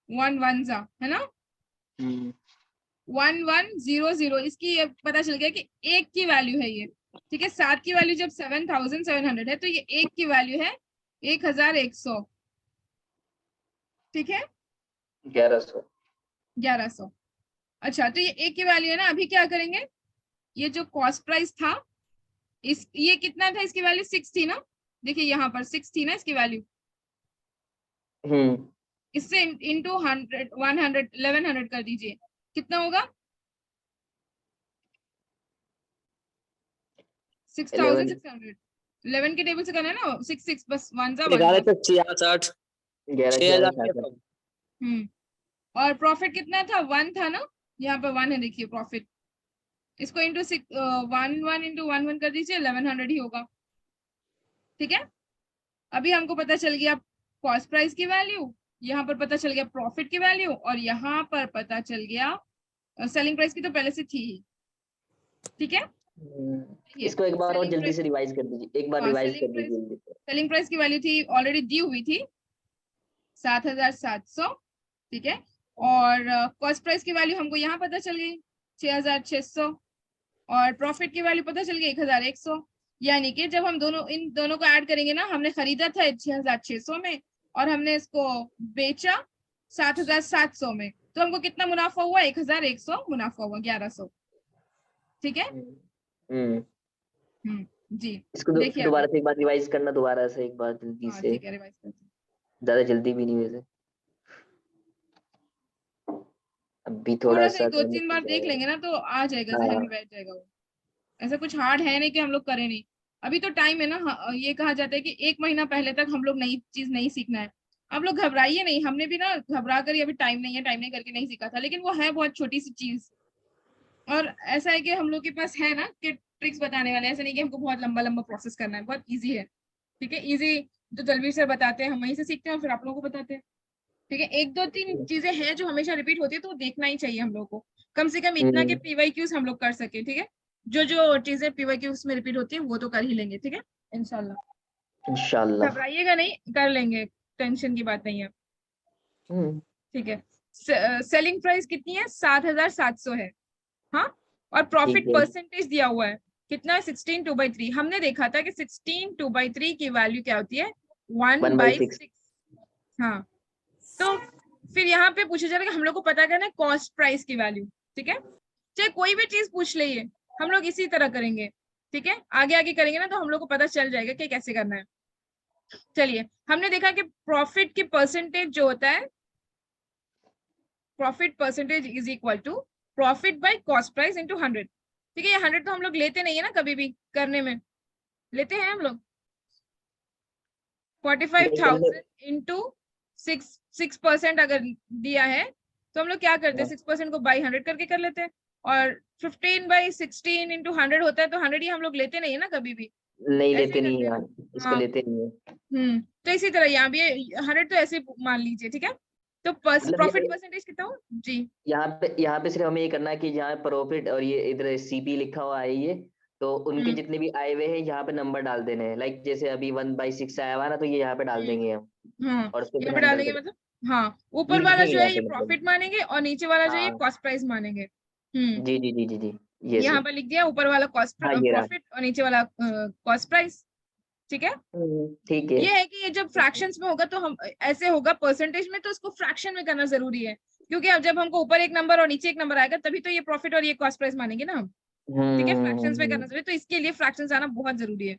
1 1 जा, है ना, 1100, इसकी ये पता चल गया कि एक की वैल्यू है ये। ठीक है, 7 की वैल्यू जब 7700 है, तो ये एक की वैल्यू है 1100। ठीक है, 1100। अच्छा, तो ये एक की वैल्यू है ना, अभी क्या करेंगे, ये जो कॉस्ट प्राइस था, ये कितना था, इसकी वैल्यू 6 थी ना, देखिए यहाँ पर 6 थी ना इसकी वैल्यू, इससे इंटू 1100 कर दीजिए, कितना होगा, 6600। 11 के टेबल से करना है ना, 6 6 बस 1 जा 1 11 जा। से 66, 11,66। और प्रॉफिट कितना था, 1 था ना, यहाँ पे 1 है, देखिए प्रॉफिट, इसको इंटू 1 इंटू 1 कर दीजिए, 1100 ही होगा। ठीक है, अभी हमको पता चल गया कॉस्ट प्राइस की वैल्यू, यहाँ पर पता चल गया प्रॉफिट की वैल्यू, और यहाँ पर पता चल गया सेलिंग प्राइस की तो पहले से थी ही। ठीक है, इसको एक बार और जल्दी से रिवाइज कर दीजिए, एक बार रिवाइज कर दीजिए जल्दी से। सेलिंग प्राइस की वैल्यू थी, ऑलरेडी दी हुई थी 7700। ठीक है, और कॉस्ट प्राइस की वैल्यू हमको यहाँ पता चल गई 6600, और प्रॉफिट की वैल्यू पता चल गई 1100। यानी कि जब हम इन दोनों को ऐड करेंगे ना, हमने खरीदा था 6600 में और हमने इसको बेचा 7700 में, तो हमको कितना मुनाफा हुआ, 1100 मुनाफा हुआ, 1100। ठीक है, जी, इसको देखिए दोबारा से एक बार रिवाइज करना, दोबारा से एक बार जल्दी से, ठीक है, रिवाइज करते हैं। ज्यादा जल्दी भी नहीं वैसे, अभी थोड़ा सा सा 2-3 बार देख लेंगे ना तो आ जाएगा, हाँ। जहन में बैठ जाएगा वो। ऐसा कुछ हार्ड है नहीं कि हम लोग करें नहीं, अभी तो टाइम है ना। ये कहा जाता है कि 1 महीना पहले तक हम लोग नई चीज नहीं सीखना है। आप लोग घबराइए नहीं, हमने भी ना घबरा कर अभी टाइम नहीं करके नहीं सीखा था, लेकिन वो है बहुत छोटी सी चीज। और ऐसा है कि हम लोग के पास है ना कि ट्रिक्स बताने वाले, ऐसा नहीं कि हमको बहुत लंबा लंबा प्रोसेस करना है, बहुत ईजी है। ठीक है, ईजी जो तलवीर सर बताते हैं हम वहीं से सीखते हैं और फिर आप लोगों को बताते हैं। ठीक है, 1-2-3 चीजें हैं जो हमेशा रिपीट होती है, तो देखना ही चाहिए हम लोग को, कम से कम इतना कि PYQs हम लोग कर सके। ठीक है, जो चीजें PYQs में रिपीट होती है वो तो कर ही लेंगे। ठीक है, इंशाल्लाह घबराइएगा नहीं, कर लेंगे, टेंशन की बात नहीं है। ठीक है, सेलिंग प्राइस कितनी है, 7700 है। हाँ, और प्रॉफिट परसेंटेज दिया हुआ है कितना है, 16/2/3। हमने देखा था कि 16/2/3 की वैल्यू क्या होती है, 1/6। हाँ, तो फिर यहाँ पे पूछा जा रहा है कि हम लोग को पता करना है कॉस्ट प्राइस की वैल्यू। ठीक है, चाहे कोई भी चीज पूछ लीजिए, हम लोग इसी तरह करेंगे। ठीक है, आगे आगे करेंगे ना तो हम लोग को पता चल जाएगा कि कैसे करना है। चलिए, हमने देखा कि प्रॉफिट की परसेंटेज जो होता है, profit percentage is equal to profit by cost price into 100। ठीक है, ये 100 तो हम लोग लेते नहीं है ना, कभी भी करने में लेते हैं हम लोग 45,000 इंटू 6% अगर दिया है तो हम लोग क्या करते हैं, 6% को बाई 100 करके कर लेते हैं, और 15/16 इंटू 100 होता है, तो 100 ही हम लोग लेते नहीं है ना कभी भी, नहीं लेते नहीं यार, इसको लेते नहीं है। तो इसी तरह यहाँ भी 100 तो ऐसे मान लीजिए। ठीक है, तो प्रॉफिट परसेंटेज कितना हो जी, यहाँ पे सिर्फ हमें ये करना है कि जहाँ प्रॉफिट और ये इधर CP लिखा हुआ है ये, तो उनके जितने भी आए हुए हैं यहाँ पे नंबर डाल देने हैं। लाइक जैसे अभी 1/6 आया हुआ ना, तो ये यहाँ पे डाल देंगे हम, और उसको यहाँ पे डाल देंगे, मतलब हाँ, ऊपर वाला जो है ये प्रॉफिट मानेंगे और नीचे वाला जो है कॉस्ट प्राइस मानेंगे। जी जी जी जी जी ये यहाँ पर लिख दिया, ऊपर वाला कॉस्ट हाँ, ये रहा। प्रॉफिट और नीचे वाला कॉस्ट प्राइस। ठीक है, ठीक है। ये है कि ये जब फ्रैक्शंस में होगा तो हम ऐसे होगा, परसेंटेज में तो उसको फ्रैक्शन में करना जरूरी है, क्योंकि अब जब हमको ऊपर एक नंबर और नीचे एक नंबर आएगा तभी तो ये प्रॉफिट और ये कॉस्ट प्राइस मानेंगे ना हम। ठीक है, फ्रैक्शंस में करना जरूरी, तो इसके लिए फ्रैक्शंस आना बहुत जरूरी है।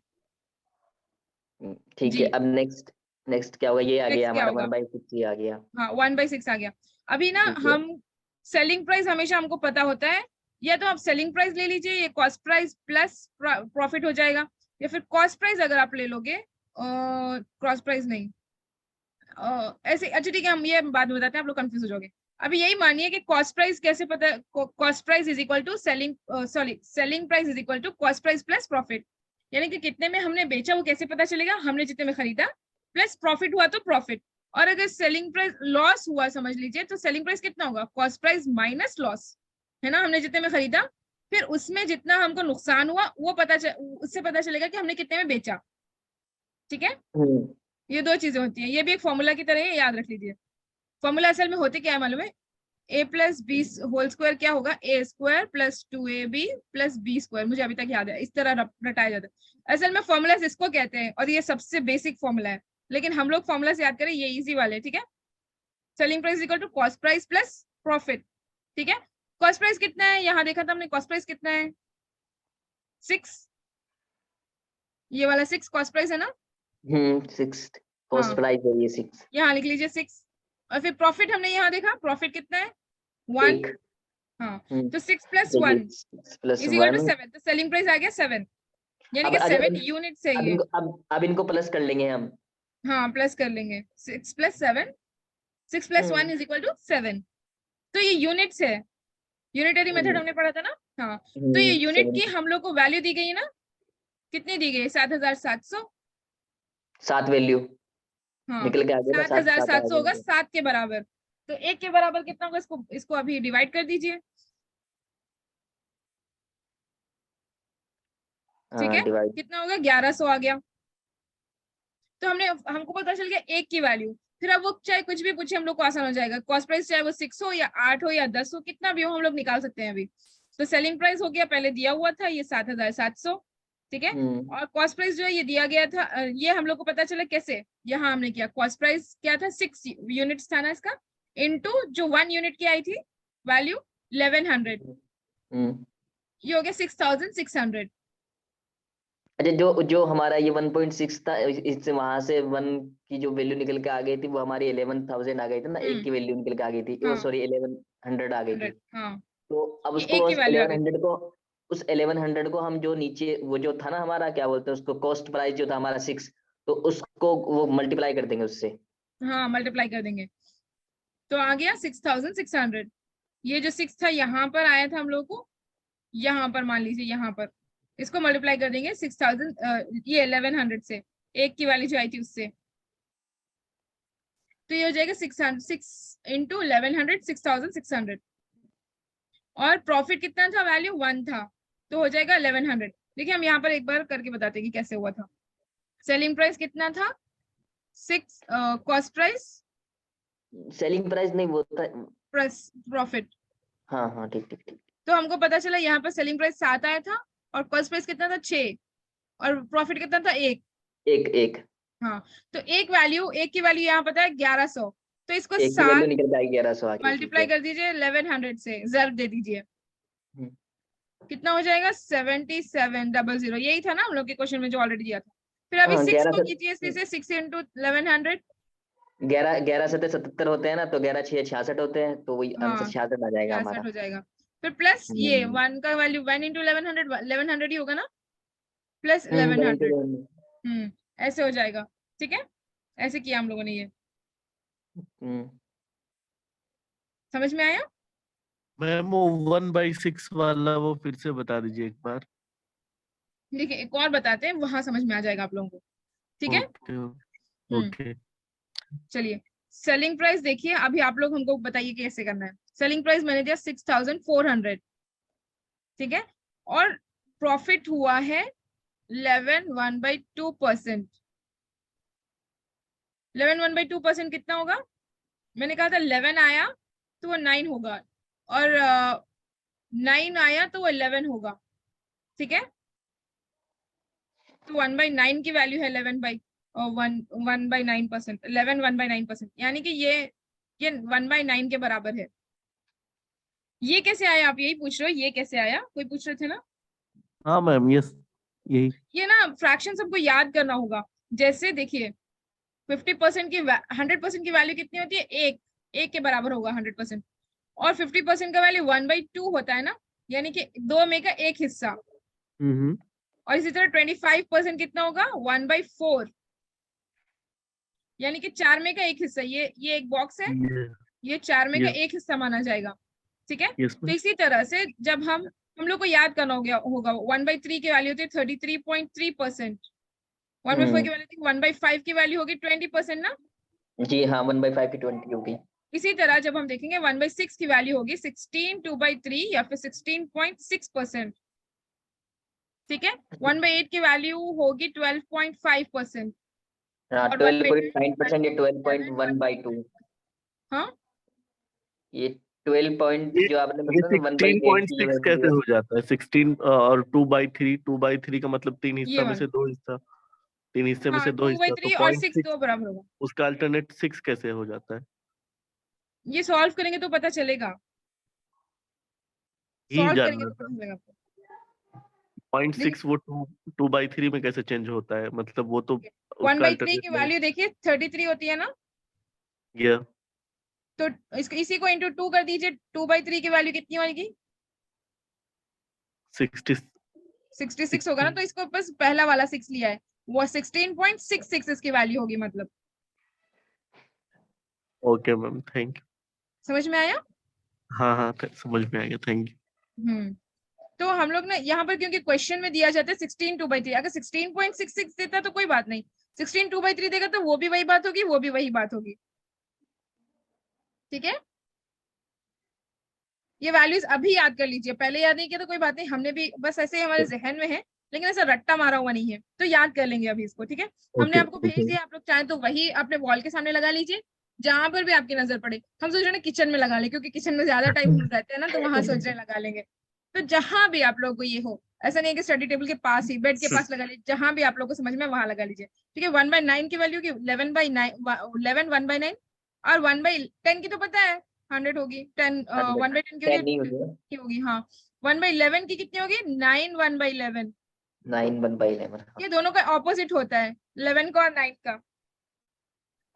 ठीक जी। है, अब नेक्स्ट क्या होगा? ये आ Next गया क्या हमारा होगा? 1/6 ये आ गया। हाँ, 1/6 आ गया। अभी ना ठीक है। हम सेलिंग प्राइस हमेशा हमको पता होता है, या तो आप सेलिंग प्राइस ले लीजिए, ये कॉस्ट प्राइस प्लस प्रॉफिट हो जाएगा, या फिर कॉस्ट प्राइस अगर आप ले लोगे, कॉस्ट प्राइस नहीं, ऐसे। अच्छा ठीक है, हम ये बाद में बताते हैं, आप लोग कंफ्यूज हो जाओगे। अभी यही मानिए कि कॉस्ट प्राइस कैसे पता, cost price is equal to selling selling price is equal to cost price plus profit, यानी कि कितने में हमने बेचा वो कैसे पता चलेगा, हमने जितने में खरीदा प्लस प्रॉफिट हुआ तो प्रॉफिट। और अगर सेलिंग प्राइस लॉस हुआ समझ लीजिए, तो सेलिंग प्राइस कितना होगा, कॉस्ट प्राइस माइनस लॉस, है ना, हमने जितने में खरीदा फिर उसमें जितना हमको नुकसान हुआ वो उससे पता चलेगा कि हमने कितने में बेचा। ठीक है, ये दो चीजें होती हैं, ये भी एक फॉर्मूला की तरह है, याद रख लीजिए। फॉर्मूला असल में होते क्या है मालूम है, a plus B whole square क्या होगा, a square plus 2ab plus b square, मुझे अभी तक याद है, इस तरह रटाया जाता है। असल में फॉर्मूला इसको कहते हैं और ये सबसे बेसिक फॉर्मूला है, लेकिन हम लोग फॉर्मूला से याद करें, ये इजी वाले। ठीक है, selling price equal to cost price plus profit. ठीक है, कॉस्ट प्राइस कितना है, यहाँ देखा था हमने, कॉस्ट प्राइस कितना है 6, ये वाला 6 कॉस्ट प्राइस है ना। 6 कॉस्ट प्राइस है ये 6। यहाँ लिख लीजिए 6, और फिर प्रॉफिट हमने यहाँ देखा, प्रॉफिट कितना है 1। हाँ, तो 6 plus 1 plus is equal to 1। 7, तो सेलिंग प्राइस आ गया 7, यानी अब कि अगर 7 यूनिट से अब ये। अब इनको प्लस कर लेंगे हम। हाँ, प्लस कर लेंगे, 6 plus 7, 6 plus 1 is equal to 7, तो ये यूनिट्स है, यूनिटरी मेथड हमने पढ़ा था ना। हाँ, तो ये यूनिट की हम लोग को वैल्यू दी गई है ना, कितनी दी गई, 7700। 7 वैल्यू हाँ, निकल के आ गया ना, 7700 होगा 7 के बराबर, तो 1 के बराबर कितना होगा, इसको अभी डिवाइड कर दीजिए। ठीक है, कितना होगा, 1100 आ गया। तो हमको पता चल गया 1 की वैल्यू, फिर अब वो चाहे कुछ भी पूछे हम लोग को आसान हो जाएगा, कॉस्ट प्राइस चाहे वो 6 हो या 8 हो या 10 हो, कितना भी हो हम लोग निकाल सकते हैं अभी। तो सेलिंग प्राइस हो गया, पहले दिया हुआ था ये 7700। ठीक है, और कॉस्ट प्राइस जो है ये दिया गया था, ये हम लोग को पता चला कैसे, यहाँ हमने किया, कॉस्ट प्राइस क्या था 6 यूनिट्स था ना इसका, इनटू जो 1 यूनिट की आई थी वैल्यू 1100, ये हो गया 6600। अच्छा, जो हमारा ये 1.6 था, इससे वहां से 1 की जो वैल्यू निकल के आ गई थी वो हमारी 11,000 आ गई थी ना, 1 की वैल्यू निकल के आ गई थी, वो सॉरी 1100 आ गई थी। तो अब उसको 1100 को, उस 1100 को हम जो नीचे वो जो था ना हमारा, क्या बोलते हैं उसको, कॉस्ट प्राइस जो था हमारा 6, तो उसको वो मल्टीप्लाई कर देंगे उससे। हाँ, मल्टीप्लाई कर देंगे, तो आ गया 6600। ये जो 6 था यहाँ पर आया था हम लोग को, यहाँ पर मान लीजिए, यहाँ पर इसको मल्टीप्लाई कर देंगे 6000 ये 1100 से, 1 की वैल्यू जो आई थी उससे, तो ये हो जाएगा 6 इंटू 1100 6600। और प्रॉफिट कितना था, वैल्यू 1 था, तो हो जाएगा 1100। देखिए हम यहाँ पर एक बार करके बताते हैं कि कैसे हुआ था। सेलिंग प्राइस कितना था 6, कॉस्ट प्राइस, सेलिंग प्राइस नहीं वो था प्लस प्रॉफिट। हाँ ठीक ठीक ठीक। तो हमको पता चला यहाँ पर सेलिंग प्राइस 7 आया था, और कॉस्ट प्राइस कितना था 6, और प्रॉफिट कितना था 1। हाँ, तो एक की वैल्यू यहाँ पता है 1100, तो इसको 7 निकल जाएगी 1100 मल्टीप्लाई कर दीजिए 1100 से, ज़र्ब दे दीजिए, कितना हो जाएगा 7700। यही था ना हम लोग के क्वेश्चन में जो ऑलरेडी दिया था। फिर अभी 6 को कीजिए इससे, 6 इंटू 1100, 11 से 77 होते हैं ना, तो 11 6 66 होते हैं, तो वही आंसर 66 आ जाएगा हमारा, हो जाएगा। फिर प्लस ये 1 का वैल्यू 1 इंटू 1100 ही होगा ना, प्लस 1100। ऐसे हो जाएगा। ठीक है, ऐसे किया हम लोगों ने, ये समझ में आया? मैम वो 1/6 वाला वो फिर से बता दीजिए एक बार। देखिए एक और बताते हैं, वहां समझ में आ जाएगा आप लोगों को। ठीक है, ओके। चलिए सेलिंग प्राइस देखिए, अभी आप लोग हमको बताइए कैसे करना है। सेलिंग प्राइस मैंने दिया 6400, ठीक है, और प्रॉफिट हुआ है 11/2%। 11/2% कितना होगा, मैंने कहा था 11 आया तो वो 9 होगा, और 9 आया तो वो 11 होगा, ठीक है। तो 1/9 की वैल्यू है 11 बाई 1/9%, 11 1/9%, यानी कि ये 1/9 के बराबर है। ये कैसे आया, आप यही पूछ रहे हो, ये कैसे आया, कोई पूछ रहे थे ना। हाँ मैम, यस, यही। ये ना फ्रैक्शन सबको याद करना होगा। जैसे देखिए 50% की 100% की वैल्यू कितनी होती है, एक के बराबर होगा 100%, और 50% का वैल्यू 1/2 होता है ना, यानी कि 2 में का एक हिस्सा। और इसी तरह 25% कितना होगा, 1/4, यानी कि 4 में का एक हिस्सा। ये एक बॉक्स है, ये 4 में का Yes. एक हिस्सा माना जाएगा, ठीक है। Yes, तो ma'am. इसी तरह से जब हम लोग को याद करना होगा 1/3 की वैल्यू होती है 33.3%, 1/4 की वैल्यू थी 1/5 की वैल्यू होगी 20% ना। जी हाँ, 1/5 की 20 होगी। इसी तरह जब हम देखेंगे 1/6 की वैल्यू होगी 16 2/3 या फिर 16.6%, ठीक है। 1/8 की वैल्यू होगी 12.5%, हाँ, और 12.9% या 12.1/2। हाँ, ये 12 पॉइंट ये जो आपने ये बताया 1/8 की 16.6 कैसे हो जाता है? 16 और 2/3 का मतलब तीन ये हिस्सा में वाला, से दो हिस्सा, तीन हिस्से में हाँ से दो हिस्सा, तो 2/3 और 6 0.6 दो बराबर होगा। उसका अल्टरनेट 6 कैसे हो जाता है? ये सॉल्व करेंगे तो पता चलेगा, यही सॉल्व करेंगे जानना तो था। पता चलेगा आपको। 0.6 वो 2/3 में कैसे चेंज होता है? मतलब वो तो उसका 1/3 अल्टरनेट की नहीं। वैल्यू देखिए 33 होती है ना, ये तो इसी को इंटू 2 कर दीजिए, 2/3 की वैल्यू कितनी होगी, 60 66 होगा ना। तो इसको बस पहला वाला 6 लिया है, वो 16.66 इसकी वैल्यू होगी, मतलब ओके मैम, थैंक यू। समझ में आया। हाँ हाँ, समझ में आ गया, थैंक यू। तो हम लोग ना यहाँ पर क्योंकि क्वेश्चन में दिया जाता है 16 2/3, अगर 16.66 देता तो कोई बात नहीं, 16 2/3 देगा तो वो भी वही बात होगी, वो भी वही बात होगी, ठीक है। ये वैल्यूज अभी याद कर लीजिए, पहले याद नहीं किया तो कोई बात नहीं, हमने भी बस ऐसे ही हमारे जहन में है, लेकिन ऐसा रट्टा मारा हुआ नहीं है, तो याद कर लेंगे अभी इसको, ठीक है। हमने ओके आपको भेज दिया, आप लोग चाहे तो वही अपने वॉल के सामने लगा लीजिए, जहां पर भी आपकी नजर पड़े। हम सोच रहे हैं किचन में लगा ले, क्योंकि किचन में ज्यादा टाइम हम रहते हैं ना, तो वहां सोच रहे हैं लगा लेंगे। तो जहां भी आप लोग को ये हो, ऐसा नहीं है कि स्टडी टेबल के पास ही, बेड के पास लगा लीजिए, जहां भी आप लोग को समझ में वहां लगा लीजिए, ठीक है। 1/9 की वैल्यू की 11/9, 1/9, और 1/10 की तो पता है 100 होगी, 1/10 की 10 नहीं होगी, की होगी, हाँ। 1/11 की कितनी होगी, 9 1/11। 9 1/11। ये दोनों का ऑपोजिट होता है, 11 का और 9 का।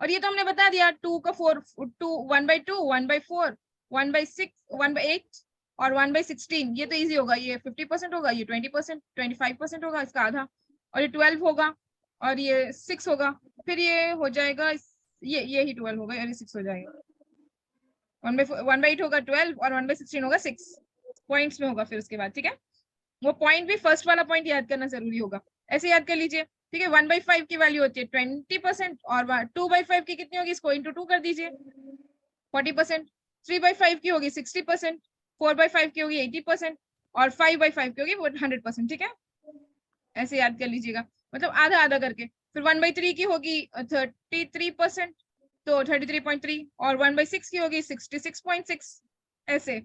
और ये तो हमने बता दिया 2 का 4, 1/2 1/4 1/6 1/8 और 1/16। ये तो इजी होगा, ये 50% होगा, ये 20% 25% होगा, इसका आधा, और ये 12 होगा, और ये 6 होगा, फिर ये हो जाएगा, ये ही 12 होगा और ये 6 हो जाएगा। 1/8 होगा 12 और 1/16 होगा 6, पॉइंट्स में होगा फिर उसके बाद, ठीक है। वो पॉइंट भी फर्स्ट वाला पॉइंट याद करना जरूरी होगा, ऐसे याद कर लीजिए, ठीक है। 1/5 की वैल्यू होती है 20%, और 2/5 की कितनी होगी, इसको इंटू 2 कर दीजिए, 40%। 3/5 की होगी 60%, 4/5 की होगी 80%, और 5/5 की होगी 100%, ठीक है। ऐसे याद कर लीजिएगा, मतलब आधा आधा करके। फिर 1/3 की होगी 33%, तो 33.3, और 1/6 की होगी 66.6, ऐसे।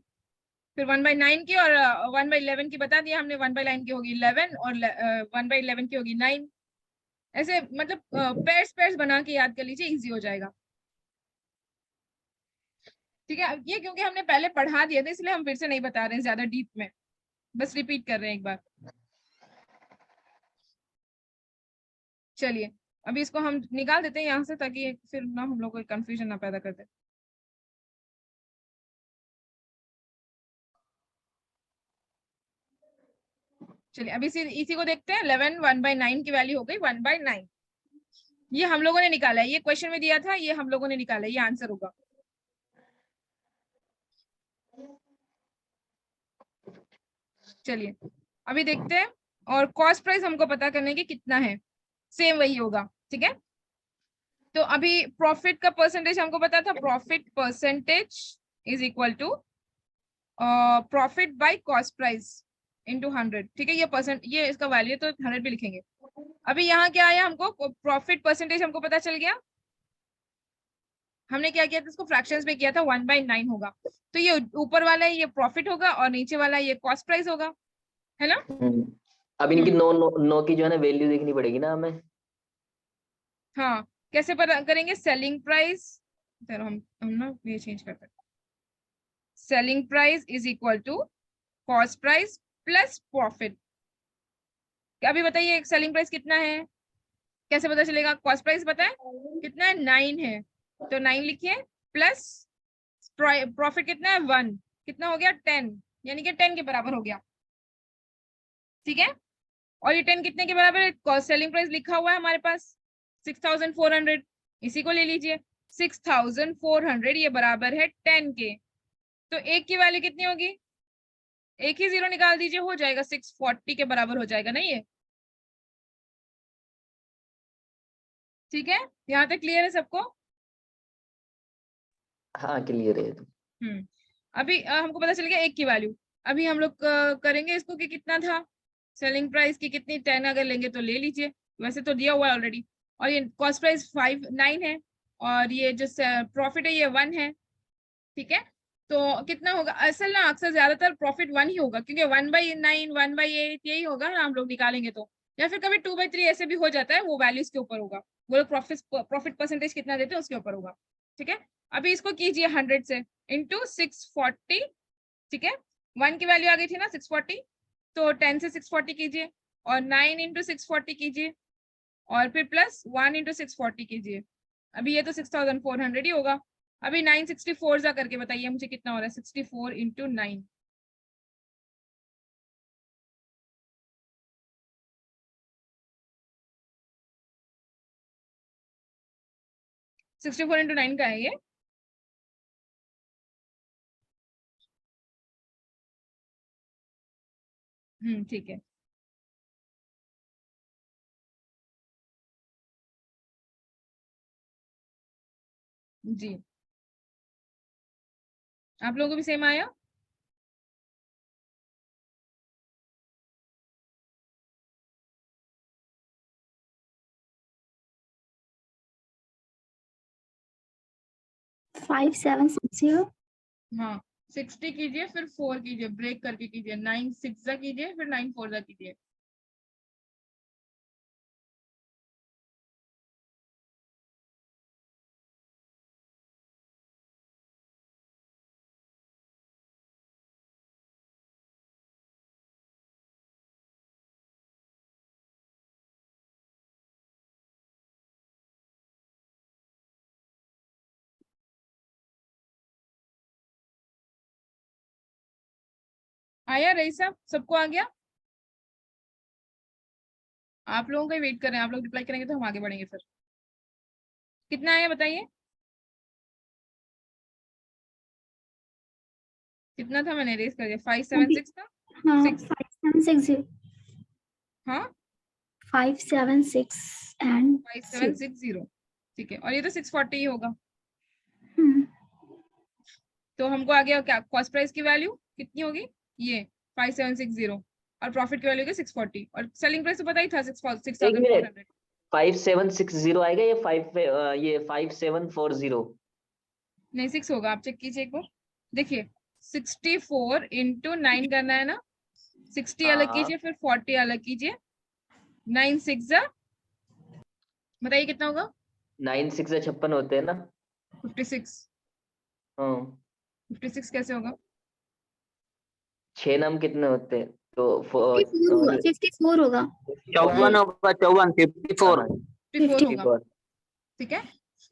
फिर 1/9 की और 1/11 की बता दिया हमने, 1/9 की होगी 11 और 1/11 की होगी 9, ऐसे मतलब पेयर्स पेयर्स बना के याद कर लीजिए, इजी हो जाएगा, ठीक है। ये क्योंकि हमने पहले पढ़ा दिया था, इसलिए हम फिर से नहीं बता रहे हैं ज्यादा डीप में, बस रिपीट कर रहे हैं एक बार। चलिए अभी इसको हम निकाल देते हैं यहाँ से, ताकि फिर ना हम लोग को कंफ्यूजन ना पैदा करते। चलिए अभी इसी को देखते हैं। 11 1/9 की वैल्यू हो गई 1/9, ये हम लोगों ने निकाला है, ये क्वेश्चन में दिया था, ये हम लोगों ने निकाला है, ये आंसर होगा। चलिए अभी देखते हैं, और कॉस्ट प्राइस हमको पता करने की कितना है, सेम वही होगा, ठीक है। तो अभी प्रॉफिट का परसेंटेज हमको पता था, profit percentage is equal to profit by cost price into 100, ठीक है। ये परसेंट, ये इसका वैल्यू तो 100 भी लिखेंगे। अभी यहाँ क्या आया, हमको प्रॉफिट परसेंटेज हमको पता चल गया, हमने क्या किया था, इसको फ्रैक्शंस में किया था, 1/9 होगा। तो ये ऊपर वाला ये प्रॉफिट होगा और नीचे वाला ये कॉस्ट प्राइस होगा, है ना। अब इनकी नो की जो है ना वैल्यू देखनी पड़ेगी ना हमें। हाँ, कैसे पता करेंगे, सेलिंग प्राइस, चलो हम ना ये चेंज करते हैं, selling price is equal to cost price plus profit. अभी बताइए सेलिंग प्राइस कितना है, कैसे पता चलेगा, कॉस्ट प्राइस पता है कितना है, 9 है, तो 9 लिखिए, प्लस प्रॉफिट कितना है 1, कितना हो गया 10, यानी कि 10 के बराबर हो गया, ठीक है। और ये 10 कितने के बराबर है, कॉस्ट सेलिंग प्राइस लिखा हुआ है हमारे पास 6400, इसी को ले लीजिए, 6400 ये बराबर है 10 के, तो एक की वैल्यू कितनी होगी, एक ही जीरो निकाल दीजिए, हो जाएगा 640 के बराबर हो जाएगा ना ये, ठीक है। यहाँ तक क्लियर है सबको। हाँ क्लियर है। अभी हमको पता चल गया एक की वैल्यू। अभी हम लोग करेंगे इसको कि कितना था सेलिंग प्राइस की, कितनी 10 अगर लेंगे तो ले लीजिए, वैसे तो दिया हुआ है ऑलरेडी, और ये कॉस्ट प्राइस 9 है, और ये जो प्रॉफिट है ये 1 है, ठीक है। तो कितना होगा, असल ना अक्सर ज्यादातर प्रॉफिट 1 ही होगा, क्योंकि 1/9 1/8 यही होगा ना हम लोग निकालेंगे तो, या फिर कभी 2/3 ऐसे भी हो जाता है, वो वैल्यूज के ऊपर होगा, वो लोग प्रॉफिट परसेंटेज कितना देते हैं उसके ऊपर होगा, ठीक है। अभी इसको कीजिए 100 से इंटू 640, ठीक है, 1 की वैल्यू आ गई थी ना 640, तो 10 से 640 कीजिए, और 9 इंटू 640 कीजिए, और फिर प्लस 1 इंटू 640 कीजिए, अभी ये तो 6400 ही होगा। अभी 964 जा करके बताइए मुझे कितना हो रहा है, 64 इंटू 9, सिक्सटी फोर इंटू 9 का है ये, ठीक है। जी, आप लोगों को भी सेम आया। Five seven six zero. हाँ, 60 कीजिए फिर 4 कीजिए, ब्रेक करके कीजिए, 9 6 जा कीजिए, फिर 9 4 जा कीजिए, आया रही साहब, सबको आ गया। आप लोगों का ही वेट कर रहे हैं, आप लोग रिप्लाई करेंगे तो हम आगे बढ़ेंगे। फिर कितना आया बताइए, कितना था, मैंने रेस कर दिया, 576 था, हाँ 6, 5760। हाँ 576 एंड 5760, ठीक है, और ये तो 640 ही होगा। तो हमको आ गया क्या, कॉस्ट प्राइस की वैल्यू कितनी होगी, ये 5760, और प्रॉफिट की वैल्यू होगी 640, और सेलिंग प्राइस तो पता ही था 6400। 5760 आएगा या 5740? नहीं 6 होगा, आप चेक कीजिए एक बार, देखिए 64 इंटू 9 करना है ना, 60 अलग कीजिए, फिर 40 अलग कीजिए, 9 6 बताइए कितना होगा, 9 6 56 होते हैं ना। 56, हाँ 56 कैसे होगा, 6 नाम कितने होते हैं, तो 54 होगा। 54 होगा, 54 54 54 होगा, 54। ठीक है।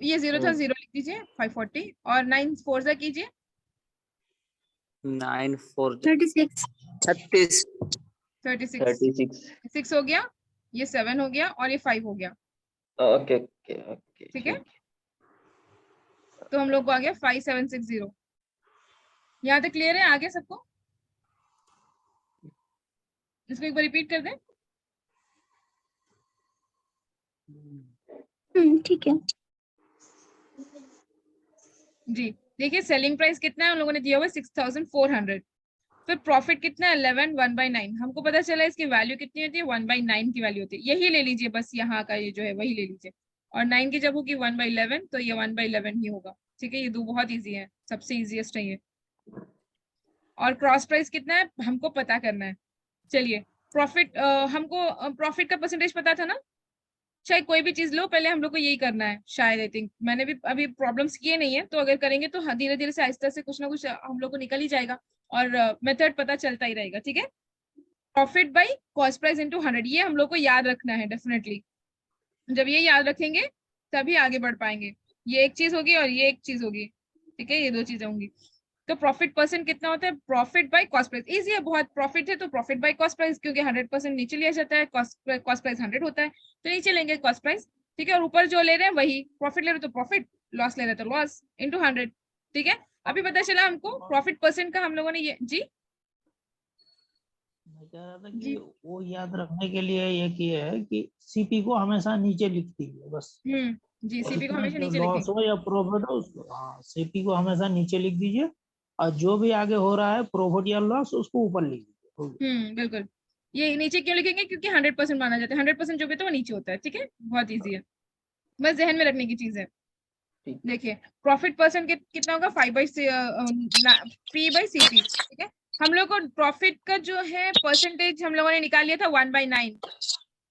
ये 0 था, 0 लिख दीजिए, 540, और 9 4 जा कीजिए, 9 4 36 36 36 6 हो गया, ये 7 हो गया, और ये 5 हो गया, ओके ओके ओके ठीक है। तो हम लोग को आ गया 5760। यहाँ तक क्लियर है, आगे सबको, इसको एक बार रिपीट कर दें। ठीक है जी, देखिए सेलिंग प्राइस कितना है उन लोगों ने दिया हुआ है 6400, फिर प्रॉफिट कितना है 11 1/9, हमको पता चला इसकी वैल्यू कितनी होती है, 1/9 की वैल्यू होती है, यही ले लीजिए बस, यहाँ का ये जो है वही ले लीजिए, और 9 की जब होगी 1/11 तो ये 1/11 ही होगा, ठीक है, ये दो बहुत इजी है, सबसे इजीएस्ट है ये। और क्रॉस प्राइस कितना है हमको पता करना है। चलिए प्रॉफिट, हमको प्रॉफिट का परसेंटेज पता था ना, चाहे कोई भी चीज लो पहले हम लोग को यही करना है शायद। आई थिंक मैंने भी अभी प्रॉब्लम्स किए नहीं है, तो अगर करेंगे तो धीरे धीरे से आहिस्ता से कुछ ना कुछ हम लोग को निकल ही जाएगा और मेथड पता चलता ही रहेगा। ठीक है, profit by cost price into 100, ये हम लोग को याद रखना है डेफिनेटली। जब ये याद रखेंगे तभी आगे बढ़ पाएंगे। ये एक चीज होगी और ये एक चीज होगी, ठीक है, ये दो चीजें होंगी। तो प्रॉफिट परसेंट कितना होता है, profit by cost price, easy है बहुत। प्रॉफिट है तो प्रॉफिट बाय कॉस्ट प्राइस, क्योंकि 100% नीचे लिया जाता है, कॉस्ट प्राइस 100 होता है तो नीचे लेंगे कॉस्ट प्राइस। ठीक है, और ऊपर जो ले रहे हैं वही, प्रॉफिट ले रहे तो प्रॉफिट, लॉस ले रहे तो लॉस इनटू 100। ठीक है, अभी पता चला हमको प्रॉफिट परसेंट का हम लोगों ने ये। जी मैं कह रहा था जी। कि वो याद रखने के लिए एक ये है कि सीपी को हमेशा नीचे लिख दीजिए बस। जी, सीपी को कितना हमेशा नीचे लॉस लिखेंगे। हो या प्रॉफिट हो उसको, हाँ सीपी को हमेशा नीचे लिख दीजिए, और जो भी आगे हो रहा है प्रॉफिट या लॉस उसको ऊपर लिख दीजिए। बिल्कुल। ये नीचे क्यों लिखेंगे, क्योंकि 100% माना जाता है, 100% जो भी तो वो नीचे होता है। ठीक है, बहुत इजी है, बस जहन में रखने की चीज है। ठीक। देखिए प्रॉफिट परसेंट कितना होगा, 5/P/CP। ठीक है, हम लोग को प्रॉफिट का जो है परसेंटेज हम लोगों ने निकाल लिया था 1/9,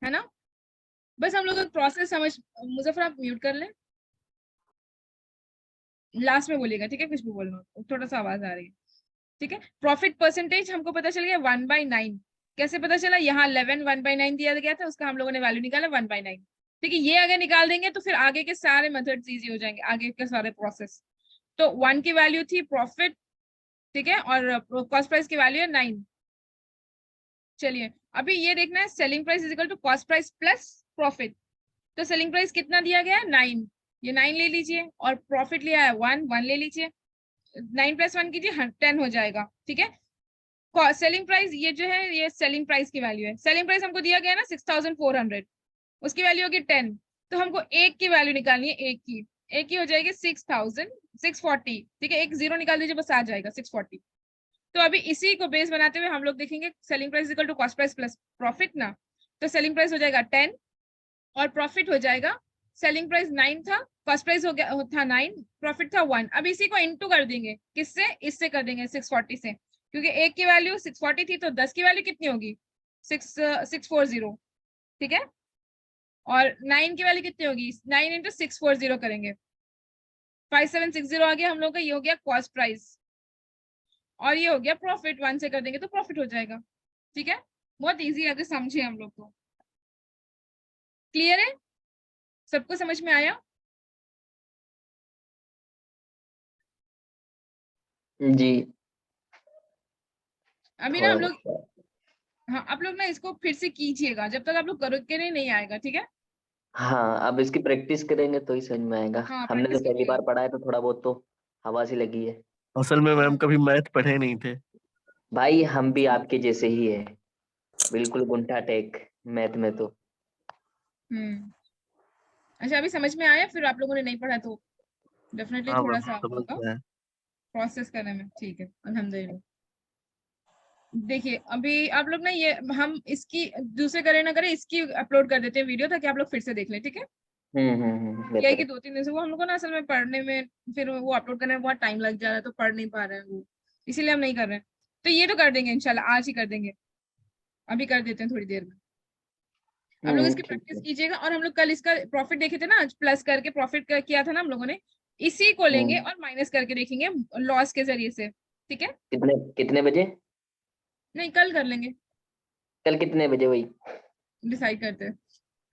है ना। बस हम लोग प्रोसेस समझ, मुजफ्फर आप म्यूट कर लें, लास्ट में बोलिएगा। ठीक है, कुछ भी बोलना, थोड़ा सा आवाज आ रही है। ठीक है, प्रॉफिट परसेंटेज हमको पता चल गया 1/9। कैसे पता चला, यहाँ 11 1/9 दिया गया था, उसका हम लोगों ने वैल्यू निकाला 1/9। ठीक है, ये अगर निकाल देंगे तो फिर आगे के सारे मेथड्स इजी हो जाएंगे, आगे के सारे प्रोसेस। तो 1 की वैल्यू थी प्रॉफिट, ठीक है, और कॉस्ट प्राइस की वैल्यू है 9। चलिए अभी ये देखना है, selling price is equal to cost price plus profit. तो सेलिंग प्राइस कितना दिया गया है 9, ये 9 ले लीजिए, और प्रॉफिट लिया है 1 ले लीजिए, 9 + 1 कीजिए 10 हो जाएगा। ठीक है, सेलिंग प्राइस ये जो है ये सेलिंग प्राइस की वैल्यू है। सेलिंग प्राइस हमको दिया गया है ना 6400, उसकी वैल्यू होगी 10। तो हमको एक की वैल्यू निकालनी है, एक की हो जाएगी 640। ठीक है, एक जीरो निकाल दीजिए बस, आ जाएगा 640। तो अभी इसी को बेस बनाते हुए हम लोग देखेंगे selling price equal to cost price plus profit ना। तो सेलिंग प्राइस हो जाएगा 10 और प्रॉफिट हो जाएगा, सेलिंग प्राइस 9 था, कॉस्ट प्राइस हो गया था 9, प्रॉफिट था 1। अब इसी को इनटू कर देंगे, किससे, इससे कर देंगे 640 से, क्योंकि एक की वैल्यू 640 थी तो 10 की वैल्यू कितनी होगी 640। ठीक है, और 9 की वैल्यू कितनी होगी, 9 × 640 करेंगे, 5760 आ गया हम लोग का। ये हो गया कॉस्ट प्राइस और ये हो गया प्रॉफिट, 1 से कर देंगे तो प्रॉफिट हो जाएगा। ठीक है, बहुत इजी है, अगर समझे हम लोग को। क्लियर है, सबको समझ में आया। जी अभी ना हम लोग, हाँ आप लोग ना इसको फिर से कीजिएगा, जब तक आप लोग करोगे नहीं आएगा। ठीक है, हाँ, अब इसकी प्रैक्टिस करेंगे तो ही समझ में आएगा। हाँ हमने तो प्रैक्टिस पहली कीजिएगा। बार पढ़ा है तो थोड़ा बहुत तो हवा सी लगी है। असल में मैम कभी मैथ पढ़े नहीं थे। भाई हम भी आपके जैसे ही है, बिल्कुल गुंठा टेक मैथ में तो। अच्छा अभी समझ में आया, फिर आप लोगों ने नहीं पढ़ा तो डेफिनेटली हाँ थोड़ा मैम सा समझ होगा में आया। प्रोसेस करने में। ठीक है, अल्हम्दुलिल्लाह। देखिए अभी आप लोग ना ये, हम इसकी दूसरे करें ना करें, इसकी अपलोड कर देते हैं वीडियो, ताकि आप लोग फिर से देख लें। ठीक है, क्या है बेहतर कि है। 2-3 दिन से वो हम लोग को ना असल में पढ़ने में, फिर वो अपलोड करने में बहुत टाइम लग जा रहा है, तो पढ़ नहीं पा रहे हैं वो, इसीलिए हम नहीं कर रहे हैं। तो ये तो कर देंगे इंशाल्लाह, आज ही कर देंगे, अभी कर देते हैं थोड़ी देर में। आप लोग इसकी ठीक प्रैक्टिस है। कीजिएगा। और हम लोग कल इसका प्रॉफिट देखे थे ना, आज प्लस करके प्रॉफिट किया था ना हम लोगों ने, इसी को लेंगे और माइनस करके देखेंगे लॉस के जरिए से। ठीक है, कितने कितने बजे? नहीं कल कर लेंगे, कल कितने बजे? वही डिसाइड करते हैं,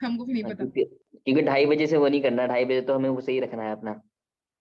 हमको भी नहीं पता। क्योंकि 2:30 बजे से वो नहीं करना, 2:30 बजे तो हमें वो सही रखना है अपना।